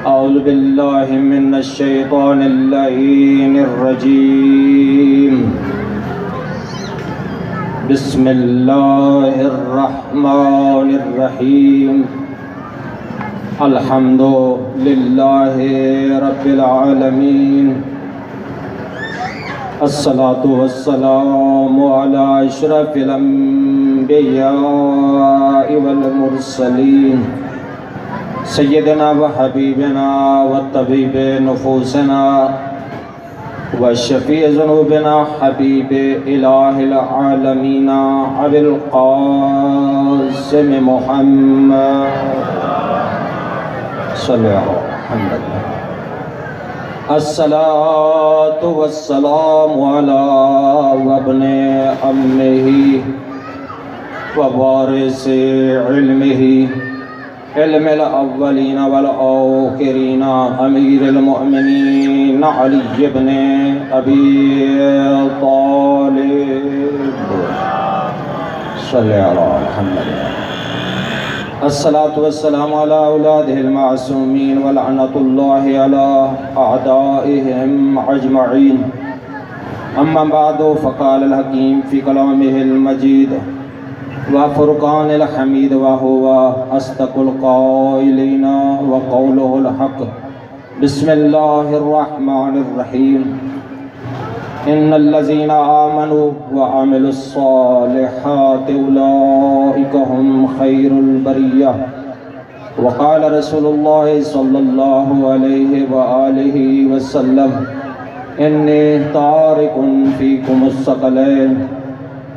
أعوذ بالله من الشيطان اللعين الرجيم. بسم الله الرحمن الرحيم. الحمد لله رب العالمين. الصلاة والسلام على أشرف الأنبياء والمرسلين سيدنا وحبيبنا وطبيب نفوسنا وشفيع ذنوبنا حبيب إله العالمين أبي القاسم محمد صلى الله عليه وسلم. الصلاة والسلام على ابن أمه ووارث علمه علم الأولين والآخرين أمير المؤمنين علي بن أبي طالب صلى على محمد. الصلاة والسلام على أولاده المعصومين ولعنة الله على أعدائهم أجمعين. أما بعد فقال الحكيم في كلامه المجيد وفرقان الحميد وهو أصدق القائلين وقوله الحق. بسم الله الرحمن الرحيم. إن الذين آمنوا وعملوا الصالحات أولئك هم خير البرية. وقال رسول الله صلى الله عليه وآله وسلم إني تارك فيكم الثقلين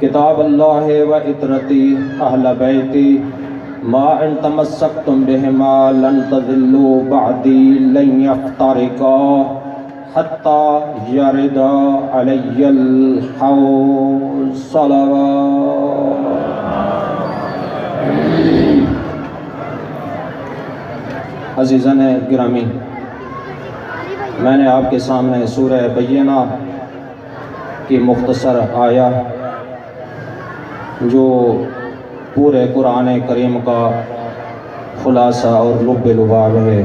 کتاب اللہ و اطرتی اہل بیتی ما ان تمسکتم بہما لن تضلوا بعدی لن یفترقا حتی یرد علی الحوض. صلوات. عزیزان گرامی، میں نے آپ کے سامنے سورہ بینہ کی مختصر آیہ جو پورے قرآن کریم کا خلاصہ اور لب لباب ہے،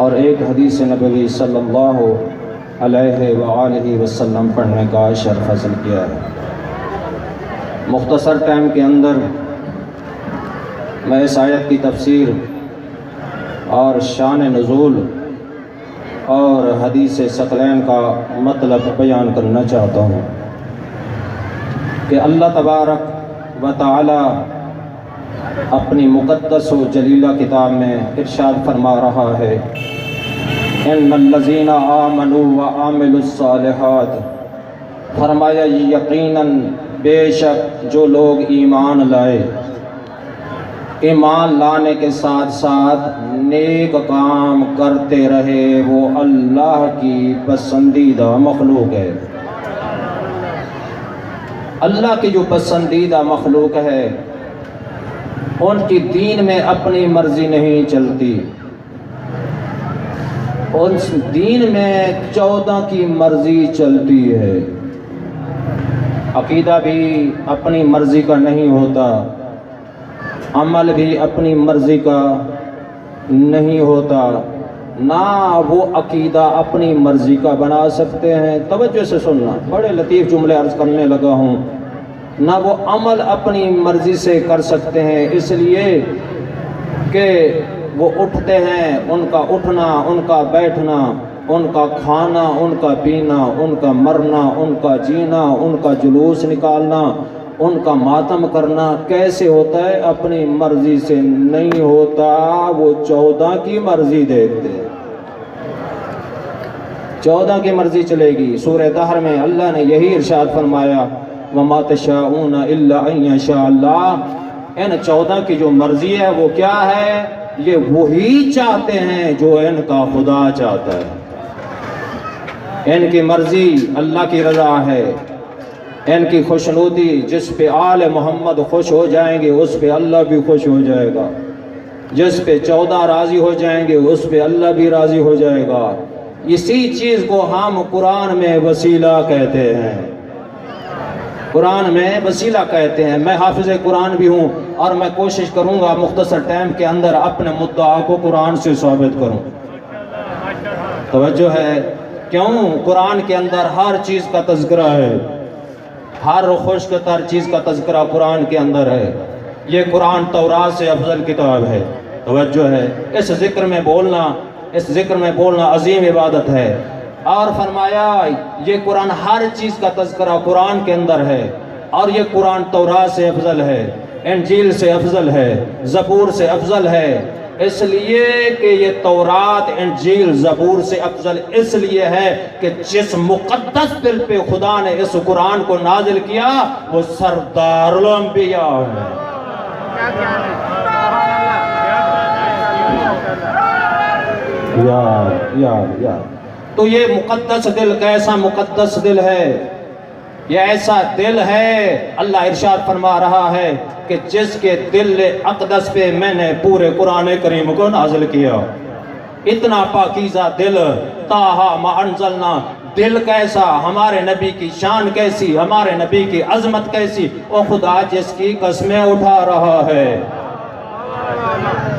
اور ایک حدیث نبوی صلی اللہ علیہ وآلہ وسلم پڑھنے کا شرف حاصل کیا ہے. مختصر ٹائم کے اندر میں اس آیت کی تفسیر اور شان نزول اور حدیث ثقلین کا مطلب بیان کرنا چاہتا ہوں کہ اللہ تبارک و تعالی اپنی مقدس و جلیلہ کتاب میں ارشاد فرما رہا ہے ان الذین آمنوا وعملوا الصالحات. فرمایا یقیناً بے شک جو لوگ ایمان لائے، ایمان لانے کے ساتھ ساتھ نیک کام کرتے رہے، وہ اللہ کی پسندیدہ مخلوق ہے. اللہ کی جو پسندیدہ مخلوق ہے ان کی دین میں اپنی مرضی نہیں چلتی، ان دین میں 14 کی مرضی چلتی ہے. عقیدہ بھی اپنی مرضی کا نہیں ہوتا، عمل بھی اپنی مرضی کا نہیں ہوتا، نہ وہ عقیدہ اپنی مرضی کا بنا سکتے ہیں. توجہ سے سننا، بڑے لطیف جملے عرض کرنے لگا ہوں. نہ وہ عمل اپنی مرضی سے کر سکتے ہیں، اس لیے کہ وہ اٹھتے ہیں، ان کا اٹھنا، ان کا بیٹھنا، ان کا کھانا، ان کا پینا، ان کا مرنا، ان کا جینا، ان کا جلوس نکالنا، ان کا ماتم کرنا کیسے ہوتا ہے؟ اپنی مرضی سے نہیں ہوتا، وہ 14 کی مرضی دیکھتے ہیں. 14 کی مرضی چلے گی. سورہ دہر میں اللہ نے یہی ارشاد فرمایا وَمَا تَشَاءُونَ إِلَّا أَن يَشَاءَ اللَّهُ. ان 14 کی جو مرضی ہے وہ کیا ہے؟ یہ وہی چاہتے ہیں جو ان کا خدا چاہتا ہے. ان کی مرضی اللہ کی رضا ہے، ان کی خوشنودی جس پہ آل محمد خوش ہو جائیں گے اس پہ اللہ بھی خوش ہو جائے گا، جس پہ 14 راضی ہو جائیں گے اس پہ اللہ بھی راضی ہو جائے گا. اسی چیز کو ہم قرآن میں وسیلہ کہتے ہیں. قرآن میں وسیلہ کہتے ہیں. میں حافظ قرآن بھی ہوں اور میں کوشش کروں گا مختصر ٹائم کے اندر اپنے مدعا کو قرآن سے ثابت کروں. توجہ ہے؟ کیوں؟ قرآن کے اندر ہر چیز کا تذکرہ ہے، ہر خشک تر چیز کا تذکرہ قرآن کے اندر ہے. یہ قرآن تورات سے افضل کتاب ہے. توجہ ہے؟ اس ذکر میں بولنا عظیم عبادت ہے. اور فرمایا یہ قرآن ہر چیز کا تذکرہ قرآن کے اندر ہے، اور یہ قرآن تورات سے افضل ہے، انجیل سے افضل ہے، زبور سے افضل ہے. اس لیے کہ یہ تورات انجیل زبور سے افضل اس لیے ہے کہ جس مقدس دل پہ خدا نے اس قرآن کو نازل کیا وہ سردار الانبیاء ہے. یار تو یہ مقدس دل کیسا مقدس دل ہے؟ یہ ایسا دل ہے، اللہ ارشاد فرما رہا ہے کہ جس کے دل اقدس پہ میں نے پورے قرآن کریم کو نازل کیا. اتنا پاکیزہ دل، طٰہٰ ما انزلنا. دل کیسا؟ ہمارے نبی کی شان کیسی، ہمارے نبی کی عظمت کیسی. او خدا جس کی قسمیں اٹھا رہا ہے،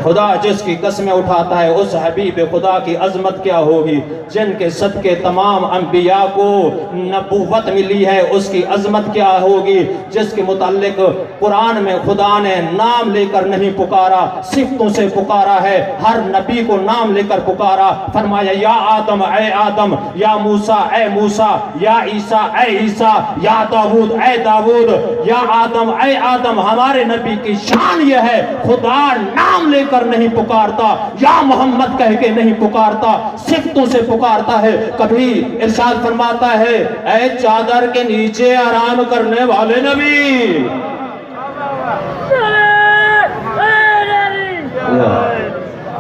خدا جس کی قسمیں اٹھاتا ہے اس حبیب خدا کی عظمت کیا ہوگی. جن کے صدقے تمام انبیاء کو نبوت ملی ہے اس کی عظمت کیا ہوگی. جس کے متعلق قرآن میں خدا نے نام لے کر نہیں پکارا، صفتوں سے پکارا ہے. ہر نبی کو نام لے کر پکارا. فرمایا یا آدم اے آدم، یا موسیٰ اے موسیٰ، یا عیسیٰ اے عیسیٰ، یا داود اے داود، یا آدم اے آدم. ہمارے نبی کی شان یہ ہے خدا نام لے کر نہیں پکارتا، یا محمد کہہ کے نہیں پکارتا، صفتوں سے پکارتا ہے. کبھی ارشاد فرماتا ہے اے چادر کے نیچے آرام کرنے والے نبی.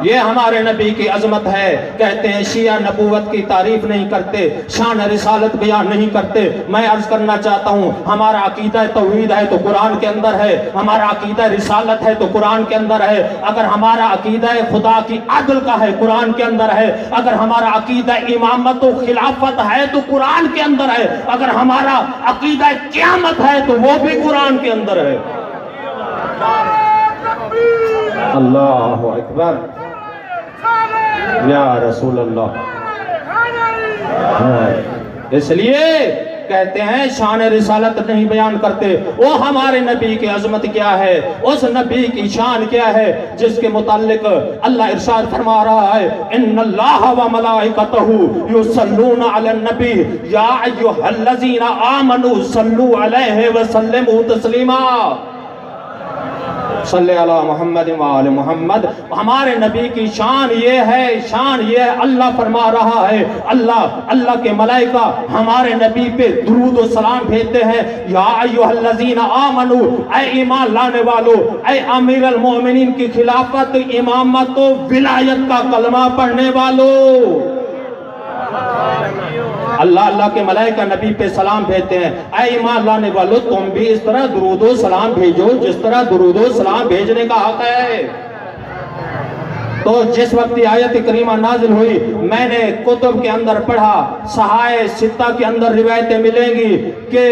یہ ہمارے نبی کی عظمت ہے. کہتے ہیں شیعہ نبوت کی تعریف نہیں کرتے، شان رسالت بیان نہیں کرتے. میں عرض کرنا چاہتا ہوں ہمارا عقیدہ توحید ہے تو قرآن کے اندر ہے، ہمارا عقیدہ رسالت ہے تو قرآن کے اندر ہے. اگر ہمارا عقیدہ خدا کی عدل کا ہے قرآن کے اندر ہے. اگر ہمارا عقیدہ امامت و خلافت ہے تو قرآن کے اندر ہے. اگر ہمارا عقیدہ قیامت ہے تو وہ بھی قرآن کے اندر ہے. اللہ اکبر یا رسول اللہ. اس لیے کہتے ہیں شان رسالت نہیں بیان کرتے. وہ ہمارے نبی کی عظمت کیا ہے، اس نبی کی شان کیا ہے جس کے متعلق اللہ ارشاد فرما رہا ہے ان اللہ و ملائکتہ یصلون علی النبی یا ایھا الذین آمنوا صلوا علیہ وسلموا تسلیما. صلی علی محمد و آل محمد. ہمارے نبی کی شان یہ ہے، شان یہ ہے. اللہ فرما رہا ہے اللہ کے ملائکہ ہمارے نبی پہ درود و سلام بھیجتے ہیں. یا ایھا الذین آمنوا، اے ایمان لانے والو، اے امیر المومنین کی خلافت، امامت و ولایت کا کلمہ پڑھنے والو. اللہ کے ملائکہ نبی پہ سلام بھیجتے ہیں. اے ایمان لانے والو تم بھی اس طرح درود و سلام بھیجو جس طرح درود و سلام بھیجنے کا حق ہے. تو جس وقت یہ آیت کریمہ نازل ہوئی میں نے کتب کے اندر پڑھا، صحائح ستہ کے اندر روایتیں ملیں گی کہ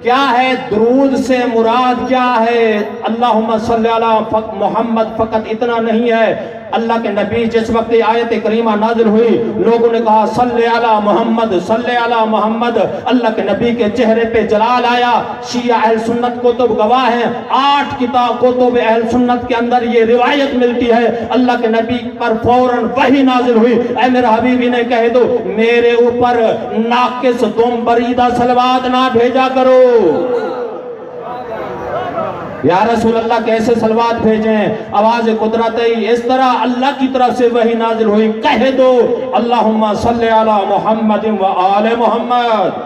کیا ہے درود سے مراد کیا ہے. اللہم صلی علی محمد فقط اتنا نہیں ہے. اللہ کے نبی جس وقت آیت کریمہ نازل ہوئی لوگوں نے کہا صلی علی محمد، صلی علی محمد. اللہ کے نبی کے چہرے پہ جلال آیا. شیعہ اہل سنت کتب گواہ ہیں، 8 کتاب کتب اہل سنت کے اندر یہ روایت ملتی ہے. اللہ کے نبی پر فوراً وحی نازل ہوئی. اے میرے حبیبی نے کہہ دو میرے اوپر ناقص دم بریدہ صلوات نہ بھیجا کرو. یا رسول اللہ کیسے صلوات بھیجیں؟ آواز قدرت اس طرح اللہ کی طرف سے وحی نازل ہوئی. کہہ دو اللہم صلی علی محمد و آل محمد.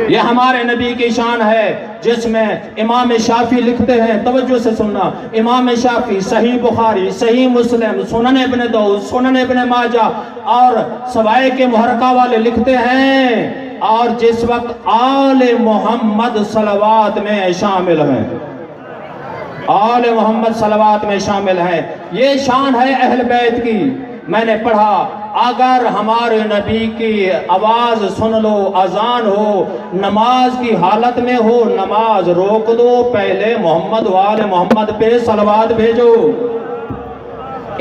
یہ ہمارے نبی کی شان ہے جس میں امام شافعی لکھتے ہیں. توجہ سے سننا. امام شافعی صحیح بخاری، صحیح مسلم، سنن ابن داؤد، سنن ابن ماجہ اور سوائے کے محرقہ والے لکھتے ہیں اور جس وقت آل محمد صلوات میں شامل ہیں، آل محمد صلوات میں شامل ہیں. یہ شان ہے اہل بیت کی. میں نے پڑھا اگر ہمارے نبی کی آواز سن لو، اذان ہو، نماز کی حالت میں ہو، نماز روک دو، پہلے محمد وآل محمد پہ صلوات بھیجو۔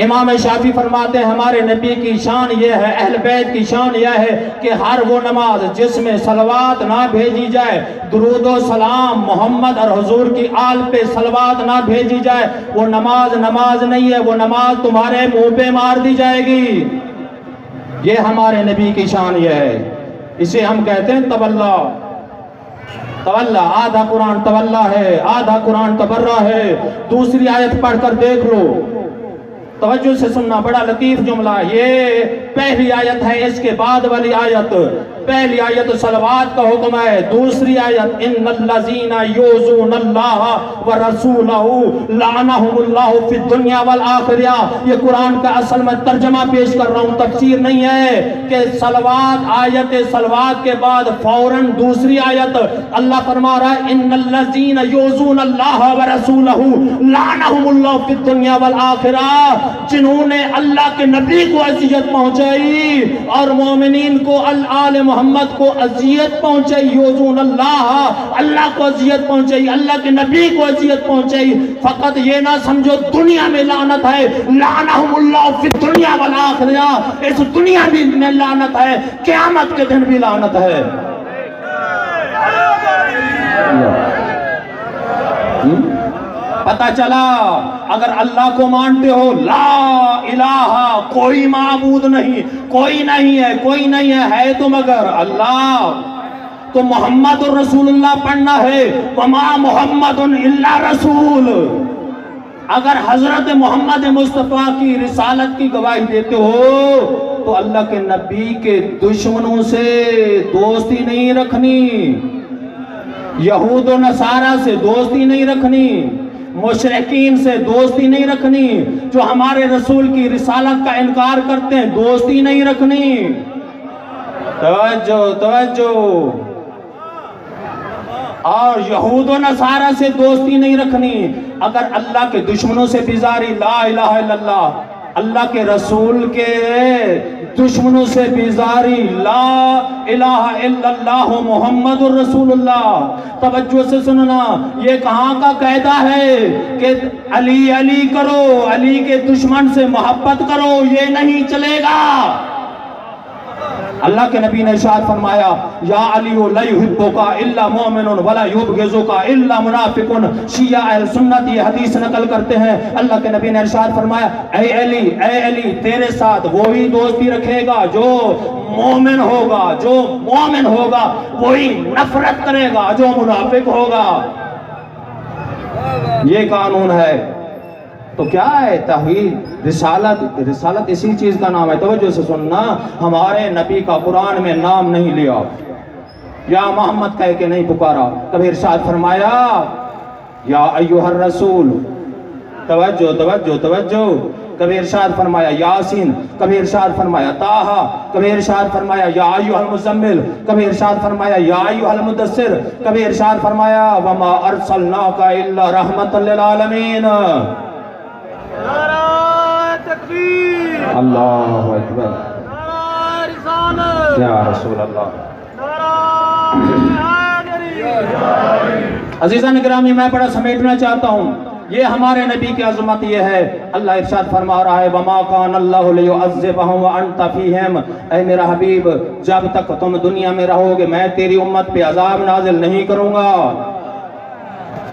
امام شافعی فرماتے ہیں ہمارے نبی کی شان یہ ہے، اہل بیت کی شان یہ ہے کہ ہر وہ نماز جس میں صلوات نہ بھیجی جائے، درود و سلام محمد اور حضور کی آل پہ صلوات نہ بھیجی جائے، وہ نماز نہیں ہے، وہ نماز تمہارے منہ پہ مار دی جائے گی۔ یہ ہمارے نبی کی شان یہ ہے، اسے ہم کہتے ہیں تولا۔ آدھا قرآن تولا ہے، آدھا قرآن تبرہ ہے۔ دوسری آیت پڑھ کر دیکھ لو، توجہ سے سننا، بڑا لطیف جملہ۔ یہ پہلی آیت ہے، اس کے بعد والی آیت، پہلی آیت صلوات کا حکم ہے، دوسری آیت ان الذین یؤذون اللہ ورسولہ لعنہم اللہ فی الدنیا والآخرہ۔ یہ قرآن کا اصل میں ترجمہ پیش کر رہا ہوں، تفسیر نہیں ہے کہ صلوات، آیت صلوات کے بعد فوراً دوسری آیت اللہ فرما رہا ہے ان الذین یؤذون اللہ ورسولہ لعنہم اللہ فی الدنیا والآخرہ، جنہوں نے اللہ کے نبی کو اذیت پہنچائی اور مومنین کو، آل محمد کو اذیت پہنچائی، یؤذون اللہ، اللہ کو اذیت پہنچائی، اللہ کے نبی کو اذیت پہنچائی۔ فقط یہ نہ سمجھو دنیا میں لعنت ہے، لعنہم اللہ فی الدنیا والآخرہ، اس دنیا میں لعنت ہے، قیامت کے دن بھی لعنت ہے۔ پتہ چلا اگر اللہ کو مانتے ہو، لا الہ، کوئی معبود نہیں، کوئی نہیں ہے تو مگر اللہ، تو محمد الرسول اللہ پڑھنا ہے، وما محمد الا رسول۔ اگر حضرت محمد مصطفیٰ کی رسالت کی گواہی دیتے ہو تو اللہ کے نبی کے دشمنوں سے دوستی نہیں رکھنی، یہود و نصارہ سے دوستی نہیں رکھنی، مشرکین سے دوستی نہیں رکھنی، جو ہمارے رسول کی رسالت کا انکار کرتے ہیں دوستی نہیں رکھنی۔ توجہ، اور یہود و نصارہ سے دوستی نہیں رکھنی۔ اگر اللہ کے دشمنوں سے بیزاری، لا الہ الا اللہ، اللہ کے رسول کے دشمنوں سے بیزاری، لا الہ الا اللہ محمد الرسول اللہ۔ توجہ سے سننا، یہ کہاں کا قاعدہ ہے کہ علی علی کرو، علی کے دشمن سے محبت کرو، یہ نہیں چلے گا۔ اللہ کے نبی نے ارشاد فرمایا یا علی لا یحبک الا مومن ولا یبغضک الا منافق۔ شیعہ اہل سنت یہ حدیث نقل کرتے ہیں، اللہ کے نبی نے ارشاد فرمایا اے علی تیرے ساتھ وہی دوستی رکھے گا جو مومن ہوگا، وہی نفرت کرے گا جو منافق ہوگا۔ یہ قانون ہے۔ تو کیا ہے توحید؟ رسالت اسی چیز کا نام ہے۔ توجہ سے سننا، ہمارے نبی کا قرآن میں نام نہیں لیا، یا محمد کہہ کے نہیں پکارا، کبھی ارشاد فرمایا یا ایھا الرسول، توجہ، کبھی ارشاد فرمایا یاسین، کبھی ارشاد فرمایا طٰہٰ، کبھی ارشاد فرمایا یا ایھا المزمل، کبھی ارشاد فرمایا یا ایھا المدثر، کبھی ارشاد فرمایا وما ارسلناک الا رحمۃ للعالمین۔ اللہ اکبر، یا رسول اللہ۔ عزیزان گرامی، میں بڑا سمیٹنا چاہتا ہوں، یہ ہمارے نبی کی عظمت یہ ہے۔ اللہ ارشاد فرما رہا ہے وما کان اللہ لیعذبہم وانت فیہم، اے میرا حبیب جب تک تم دنیا میں رہو گے میں تیری امت پہ عذاب نازل نہیں کروں گا۔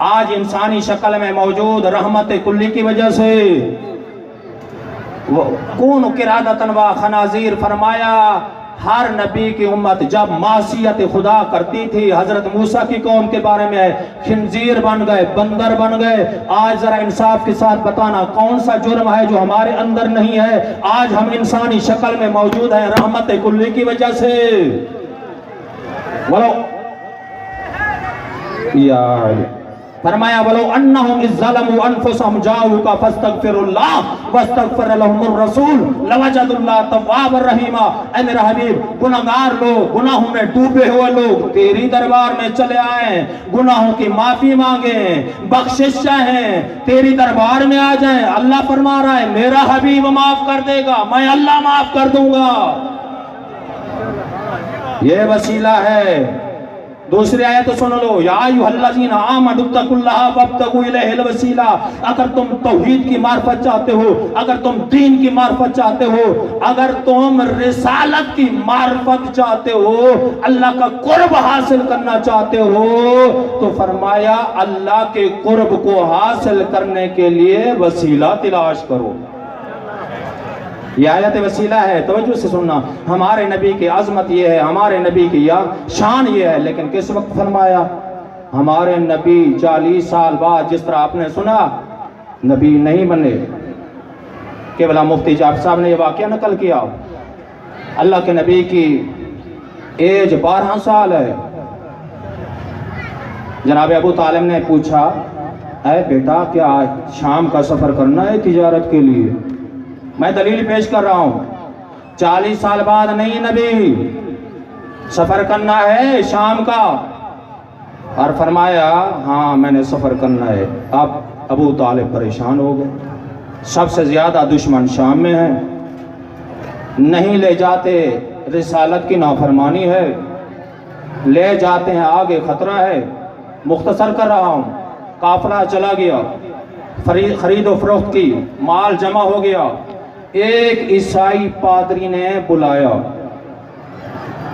آج انسانی شکل میں موجود رحمت کلی کی وجہ سے کون قرادتن و خنازیر، فرمایا ہر نبی کی امت جب معصیت خدا کرتی تھی، حضرت موسیٰ کی قوم کے بارے میں خنزیر بن گئے، بندر بن گئے۔ آج ذرا انصاف کے ساتھ بتانا کون سا جرم ہے جو ہمارے اندر نہیں ہے؟ آج ہم انسانی شکل میں موجود ہیں رحمت کلی کی وجہ سے۔ بولو یا فرمایا وَلَوْ أَنَّهُمْ إِذْ ظَلَمُوا أَنفُسَهُمْ جَاءُوكَ فَاسْتَغْفِرُوا اللَّهَ وَاسْتَغْفَرَ لَهُمُ الرَّسُولُ لَوَجَدُوا اللَّهَ تَوَّابًا رَحِيمًا۔ اے میرا حبیب، گناہگار لوگ، گناہوں میں ڈوبے ہوئے لوگ تیری دربار میں چلے آئیں، گناہوں کی معافی مانگیں، بخشش چاہیں، تیری دربار میں آ جائیں، اللہ فرما رہا ہے میرا حبیب معاف کر دے گا، میں اللہ معاف کر دوں گا۔ یہ وسیلہ ہے۔ دوسری آیت سن لو، یا ایھا الذین آمنوا اتقوا اللہ وابتغوا الیہ الوسیلہ۔ اگر تم توحید کی معرفت چاہتے ہو، اگر تم دین کی معرفت چاہتے ہو، اگر تم رسالت کی معرفت چاہتے ہو، اللہ کا قرب حاصل کرنا چاہتے ہو، تو فرمایا اللہ کے قرب کو حاصل کرنے کے لیے وسیلہ تلاش کرو۔ یہ آیت وسیلہ ہے، توجہ سے سننا۔ ہمارے نبی کی عظمت یہ ہے، ہمارے نبی کی شان یہ ہے، لیکن کس وقت فرمایا؟ ہمارے نبی 40 سال بعد، جس طرح آپ نے سنا، نبی نہیں بنے۔ قبلہ مفتی جعفر صاحب نے یہ واقعہ نقل کیا، اللہ کے نبی کی ایج 12 سال ہے۔ جناب ابو طالب نے پوچھا، اے بیٹا کیا شام کا سفر کرنا ہے تجارت کے لیے؟ میں دلیل پیش کر رہا ہوں، 40 سال بعد نہیں نبی، سفر کرنا ہے شام کا۔ اور فرمایا ہاں میں نے سفر کرنا ہے۔ اب ابو طالب پریشان ہو گئے، سب سے زیادہ دشمن شام میں ہیں، نہیں لے جاتے رسالت کی نافرمانی ہے، لے جاتے ہیں آگے خطرہ ہے۔ مختصر کر رہا ہوں، قافلہ چلا گیا، خرید و فروخت کی، مال جمع ہو گیا۔ ایک عیسائی پادری نے بلایا،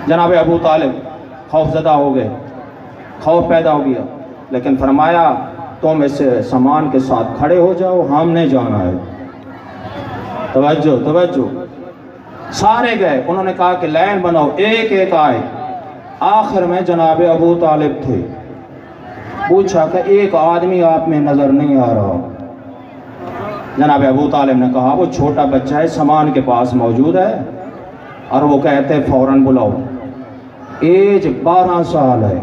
جناب ابو طالب خوف زدہ ہو گئے، خوف پیدا ہو گیا، لیکن فرمایا تم اس سامان کے ساتھ کھڑے ہو جاؤ، ہم نے جانا ہے۔ توجہ توجہ، سارے گئے، انہوں نے کہا کہ لائن بناؤ، ایک ایک آئے۔ آخر میں جناب ابو طالب تھے، پوچھا کہ ایک آدمی آپ میں نظر نہیں آ رہا۔ جناب ابو طالب نے کہا وہ چھوٹا بچہ ہے، سامان کے پاس موجود ہے، اور وہ کہتے فوراً بلاؤ۔ ایج 12 سال ہے،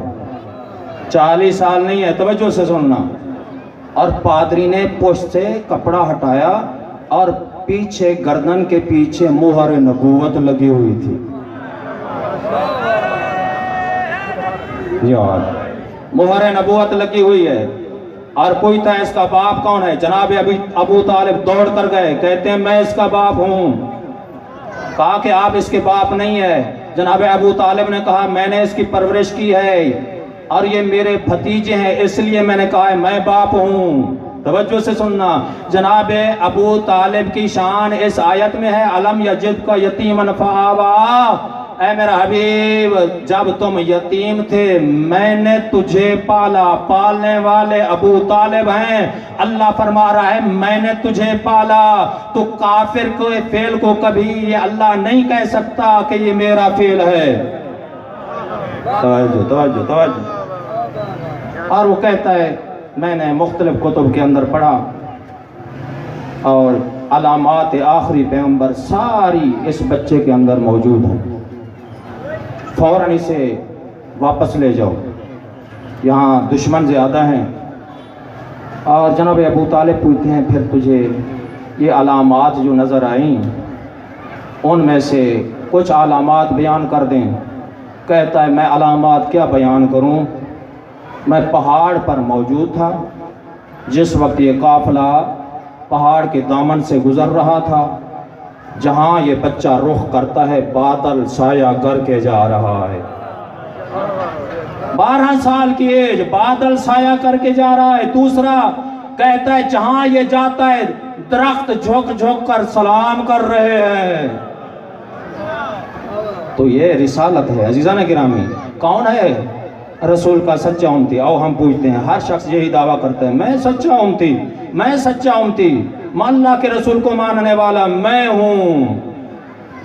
40 سال نہیں ہے، توجہ سے سننا۔ اور پادری نے پشت سے کپڑا ہٹایا اور پیچھے گردن کے پیچھے مہر نبوت لگی ہوئی تھی۔ یار مہر نبوت لگی ہوئی ہے، اور پوچھتا ہے اس کا باپ کون ہے؟ جناب ابو طالب دوڑ کر گئے، کہتے ہیں میں اس کا باپ ہوں۔ کہا کہ آپ اس کے باپ نہیں ہے۔ جناب ابو طالب نے کہا میں نے اس کی پرورش کی ہے، اور یہ میرے بھتیجے ہیں، اس لیے میں نے کہا ہے میں باپ ہوں۔ توجہ سے سننا، جناب ابو طالب کی شان اس آیت میں ہے، الم یجدک یتیما فآویٰ۔ اے میرا حبیب، جب تم یتیم تھے میں نے تجھے پالا، پالنے والے ابو طالب ہیں۔ اللہ فرما رہا ہے میں نے تجھے پالا، تو کافر کو فعل کو کبھی یہ اللہ نہیں کہہ سکتا کہ یہ میرا فعل ہے۔ توجہ توجہ توجہ۔ اور وہ کہتا ہے میں نے مختلف کتب کے اندر پڑھا، اور علامات آخری پیغمبر ساری اس بچے کے اندر موجود ہیں۔ فوراً اسے واپس لے جاؤ، یہاں دشمن زیادہ ہیں۔ اور جناب ابو طالب پوچھتے ہیں پھر تجھے یہ علامات جو نظر آئیں ان میں سے کچھ علامات بیان کر دیں۔ کہتا ہے میں علامات کیا بیان کروں، میں پہاڑ پر موجود تھا جس وقت یہ قافلہ پہاڑ کے دامن سے گزر رہا تھا، جہاں یہ بچہ رخ کرتا ہے بادل سایہ کر کے جا رہا ہے۔ 12 سال کی ایج، بادل سایہ کر کے جا رہا ہے۔ دوسرا کہتا ہے جہاں یہ جاتا ہے درخت جھک جھک کر سلام کر رہے ہیں۔ تو یہ رسالت ہے عزیزان گرامی۔ کون ہے رسول کا سچا امتی؟ آؤ ہم پوچھتے ہیں، ہر شخص یہی دعویٰ کرتا ہے میں سچا امتی، میں سچا امتی، اللہ کے رسول کو ماننے والا میں ہوں۔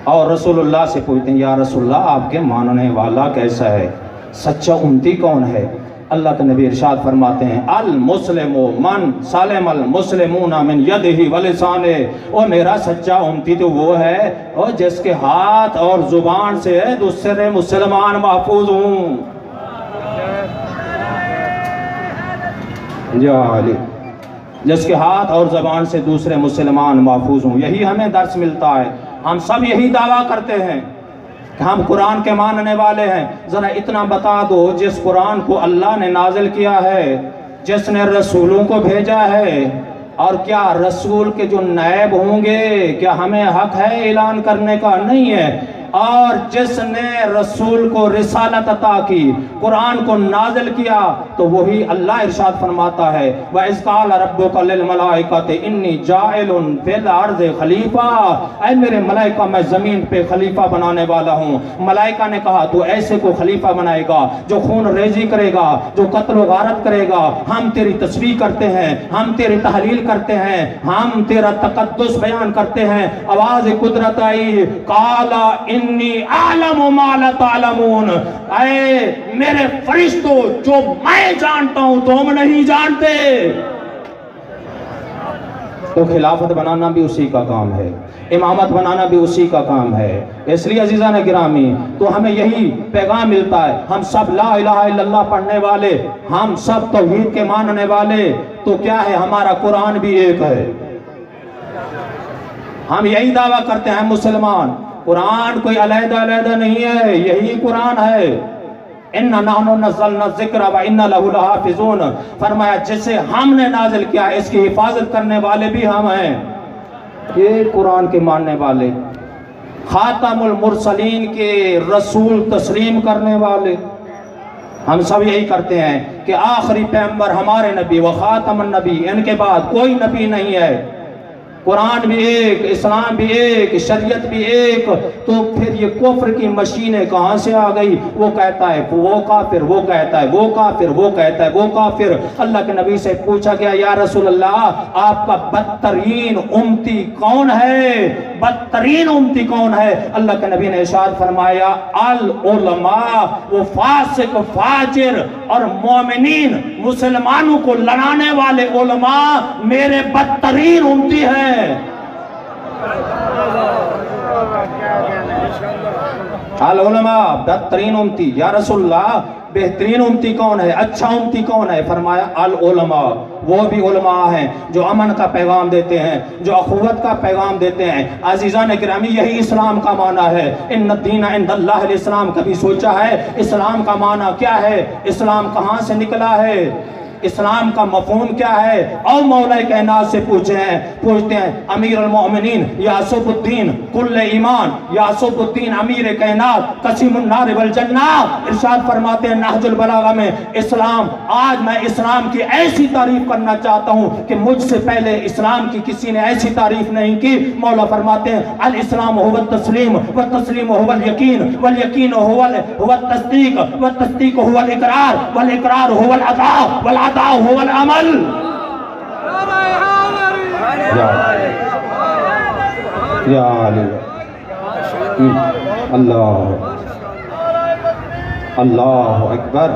اور رسول اللہ سے پوچھتے ہیں یا رسول اللہ آپ کے ماننے والا کیسا ہے، سچا امتی کون ہے؟ اللہ کے نبی ارشاد فرماتے ہیں المسلم من سالم المسلمون من یدہ ولسانہ، اور میرا سچا امتی تو وہ ہے اور جس کے ہاتھ اور زبان سے دوسرے مسلمان محفوظ ہوں۔ یا علی، جس کے ہاتھ اور زبان سے دوسرے مسلمان محفوظ ہوں. یہی ہمیں درس ملتا ہے. ہم سب یہی دعویٰ کرتے ہیں کہ ہم قرآن کے ماننے والے ہیں. ذرا اتنا بتا دو، جس قرآن کو اللہ نے نازل کیا ہے، جس نے رسولوں کو بھیجا ہے، اور کیا رسول کے جو نائب ہوں گے، کیا ہمیں حق ہے اعلان کرنے کا؟ نہیں ہے. اور جس نے رسول کو رسالت عطا کی، قرآن کو نازل کیا، تو وہی اللہ ارشاد فرماتا ہے وَإِذْ قَالَ رَبُّكَ لِلْمَلَائِكَةِ إِنِّي جَاعِلٌ فِي الْأَرْضِ خلیفہ، اے میرے ملائکہ میں زمین پہ خلیفہ بنانے والا ہوں. ملائکہ نے کہا تو ایسے کو خلیفہ بنائے گا جو خون ریزی کرے گا، جو قتل و غارت کرے گا. ہم تیری تسبیح کرتے ہیں، ہم تیری تحلیل کرتے ہیں، ہم تیرا تقدس بیان کرتے ہیں. آواز قدرت آئی، قَالَ انی اعلم ما لا تعلمون، اے میرے فرشتوں، جو میں جانتا ہوں تم نہیں جانتے. تو خلافت بنانا بھی اسی کا کام ہے، امامت بنانا بھی اسی کا کام ہے. اس لیے عزیزان گرامی، تو ہمیں یہی پیغام ملتا ہے. ہم سب لا الہ الا اللہ پڑھنے والے، ہم سب توحید کے ماننے والے. تو کیا ہے، ہمارا قرآن بھی ایک ہے. ہم یہی دعویٰ کرتے ہیں مسلمان. قرآن کوئی علیحدہ علیحدہ نہیں ہے، یہی قرآن ہے. اِنَّا نَحْنُ نَزَّلْنَا الذِّكْرَ وَإِنَّا لَهُ لَحَافِظُونَ، فرمایا جسے ہم نے نازل کیا اس کی حفاظت کرنے والے بھی ہم ہیں. یہ قرآن کے ماننے والے، خاتم المرسلین کے رسول تسلیم کرنے والے، ہم سب یہی کرتے ہیں کہ آخری پیغمبر ہمارے نبی و خاتم النبی، ان کے بعد کوئی نبی نہیں ہے. قرآن بھی ایک، اسلام بھی ایک، شریعت بھی ایک. تو پھر یہ کفر کی مشینیں کہاں سے آ گئی؟ وہ کہتا ہے وہ کافر، وہ کہتا ہے وہ کافر، وہ کہتا ہے وہ کافر. اللہ کے نبی سے پوچھا گیا یا رسول اللہ، آپ کا بدترین امتی کون ہے؟ بدترین امتی کون ہے؟ اللہ کے نبی نے ارشاد فرمایا العلماء. وہ فاسق، فاجر اور مومنین، مسلمانوں کو لڑانے والے علماء میرے بدترین امتی ہیں. العلماء بہترین امتی. یا رسول اللہ بہترین امتی کون ہے، اچھا امتی کون ہے؟ فرمایا العلماء. وہ بھی علماء ہیں جو امن کا پیغام دیتے ہیں، جو اخوت کا پیغام دیتے ہیں. عزیزان گرامی، یہی اسلام کا معنی ہے. ان الدین عند اللہ الاسلام. کبھی سوچا ہے اسلام کا معنی کیا ہے؟ اسلام کہاں سے نکلا ہے؟ اسلام کا مفہوم کیا ہے؟ اور مولا کائنات سے پوچھتے ہیں امیر المؤمنین یعصب الدین کل ایمان، یعصب الدین امیر کائنات قسیم النار والجنہ. ارشاد فرماتے ہیں نہج البلاغہ میں، اسلام، آج میں اسلام کی ایسی تعریف کرنا چاہتا ہوں کہ مجھ سے پہلے اسلام کی کسی نے ایسی تعریف نہیں کی. مولا فرماتے ہیں الاسلام هو التسلیم والتسلیم هو الیقین والیقین هو التصدیق والتصدیق هو الاقرار والاقرار هو العطاء هو العمل. یا علی اللہ، اللہ اکبر.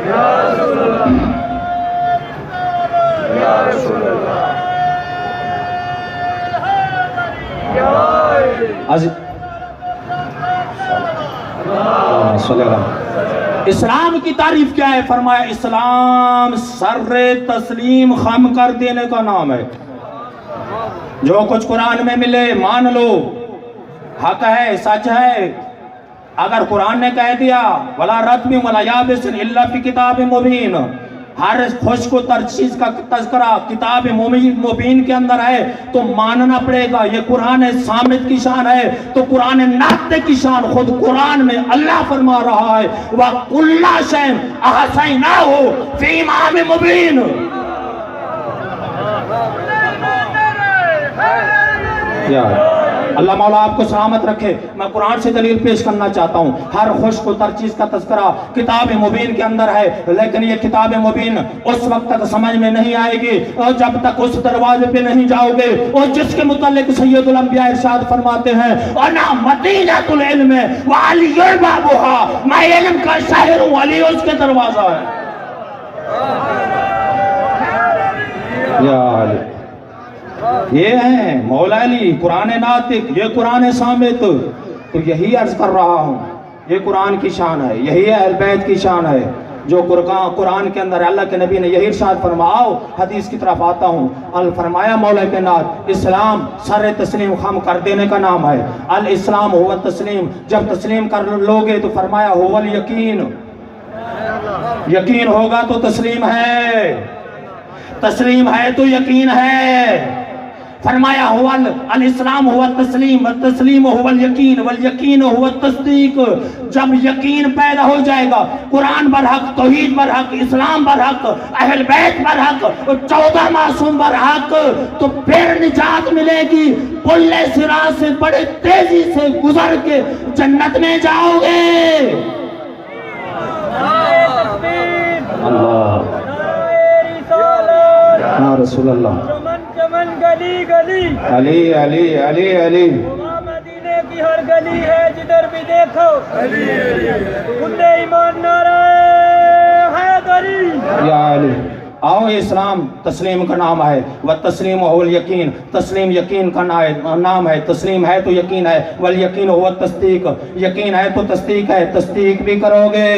یا رسول اللہ، یا رسول اللہ. اسلام کی تعریف کیا ہے؟ فرمایا اسلام سر تسلیم خم کر دینے کا نام ہے. جو کچھ قرآن میں ملے مان لو، حق ہے، سچ ہے. اگر قرآن نے کہہ دیا وَلَا رَتْمٍ وَلَا يَابِسٍ إِلَّا فِي كِتَابٍ مُبِينٍ، ہر خشک و تر چیز کا تذکرہ کتاب مبین کے اندر ہے، تو ماننا پڑے گا. یہ قرآن صامت کی شان ہے. تو قرآن ناطق کی شان خود قرآن میں اللہ فرما رہا ہے وَكُلَّ شَيْءٍ أَحْصَيْنَاهُ فِي إِمَامٍ مُبِينٍ. اللہ مولا آپ کو سلامت رکھے. میں قرآن سے دلیل پیش کرنا چاہتا ہوں. ہر خشک و تر چیز کا تذکرہ کتاب مبین کے اندر ہے، لیکن یہ کتاب مبین اس وقت تک سمجھ میں نہیں آئے گی اور جب تک اس دروازے پہ نہیں جاؤ گے، اور جس کے متعلق سید الانبیاء ارشاد فرماتے ہیں انا مدینۃ العلم وعلی بابها، میں علم کا شہر ہوں، علی اس کے دروازہ ہے. یا علی، یہ ہیں مولا علی، قرآن ناطق، یہ قرآن صامت. تو یہی عرض کر رہا ہوں، یہ قرآن کی شان ہے، یہی اہل بیت کی شان ہے. جو قرآن کے اندر اللہ کے نبی نے یہی ارشاد فرماؤ، حدیث کی طرف آتا ہوں، فرمایا مولا کائنات اسلام سر تسلیم خم کر دینے کا نام ہے، الاسلام ہوا تسلیم، جب تسلیم کر لوگے تو فرمایا ہوا الیقین، یقین ہوگا تو تسلیم ہے، تسلیم ہے تو یقین ہے، فرمایا ہوا الاسلام ہوا تسلیم، تسلیم ہوا الیقین، والیقین ہوا تصدیق، جب یقین پیدا ہو جائے گا قرآن برحق، توحید برحق، اسلام برحق، اہل بیت برحق، 14 معصوم برحق، تو پھر نجات ملے گی، پل صراط سے بڑے تیزی سے گزر کے جنت میں جاؤ گے۔ اللہ یا رسول اللہ، چمن گلی گلی، علی علی علی علی، مدینے کی ہر گلی ہے جدھر بھی دیکھو علی علی، کھلے ایمان نعرہ حیدری یا علی۔ آؤ اسلام تسلیم کا نام ہے، والتسلیم هو الیقین، تسلیم یقین کا نام ہے، تسلیم ہے تو یقین ہے، والیقین هو التصدیق، یقین ہے تو تصدیق ہے، تصدیق بھی کرو گے۔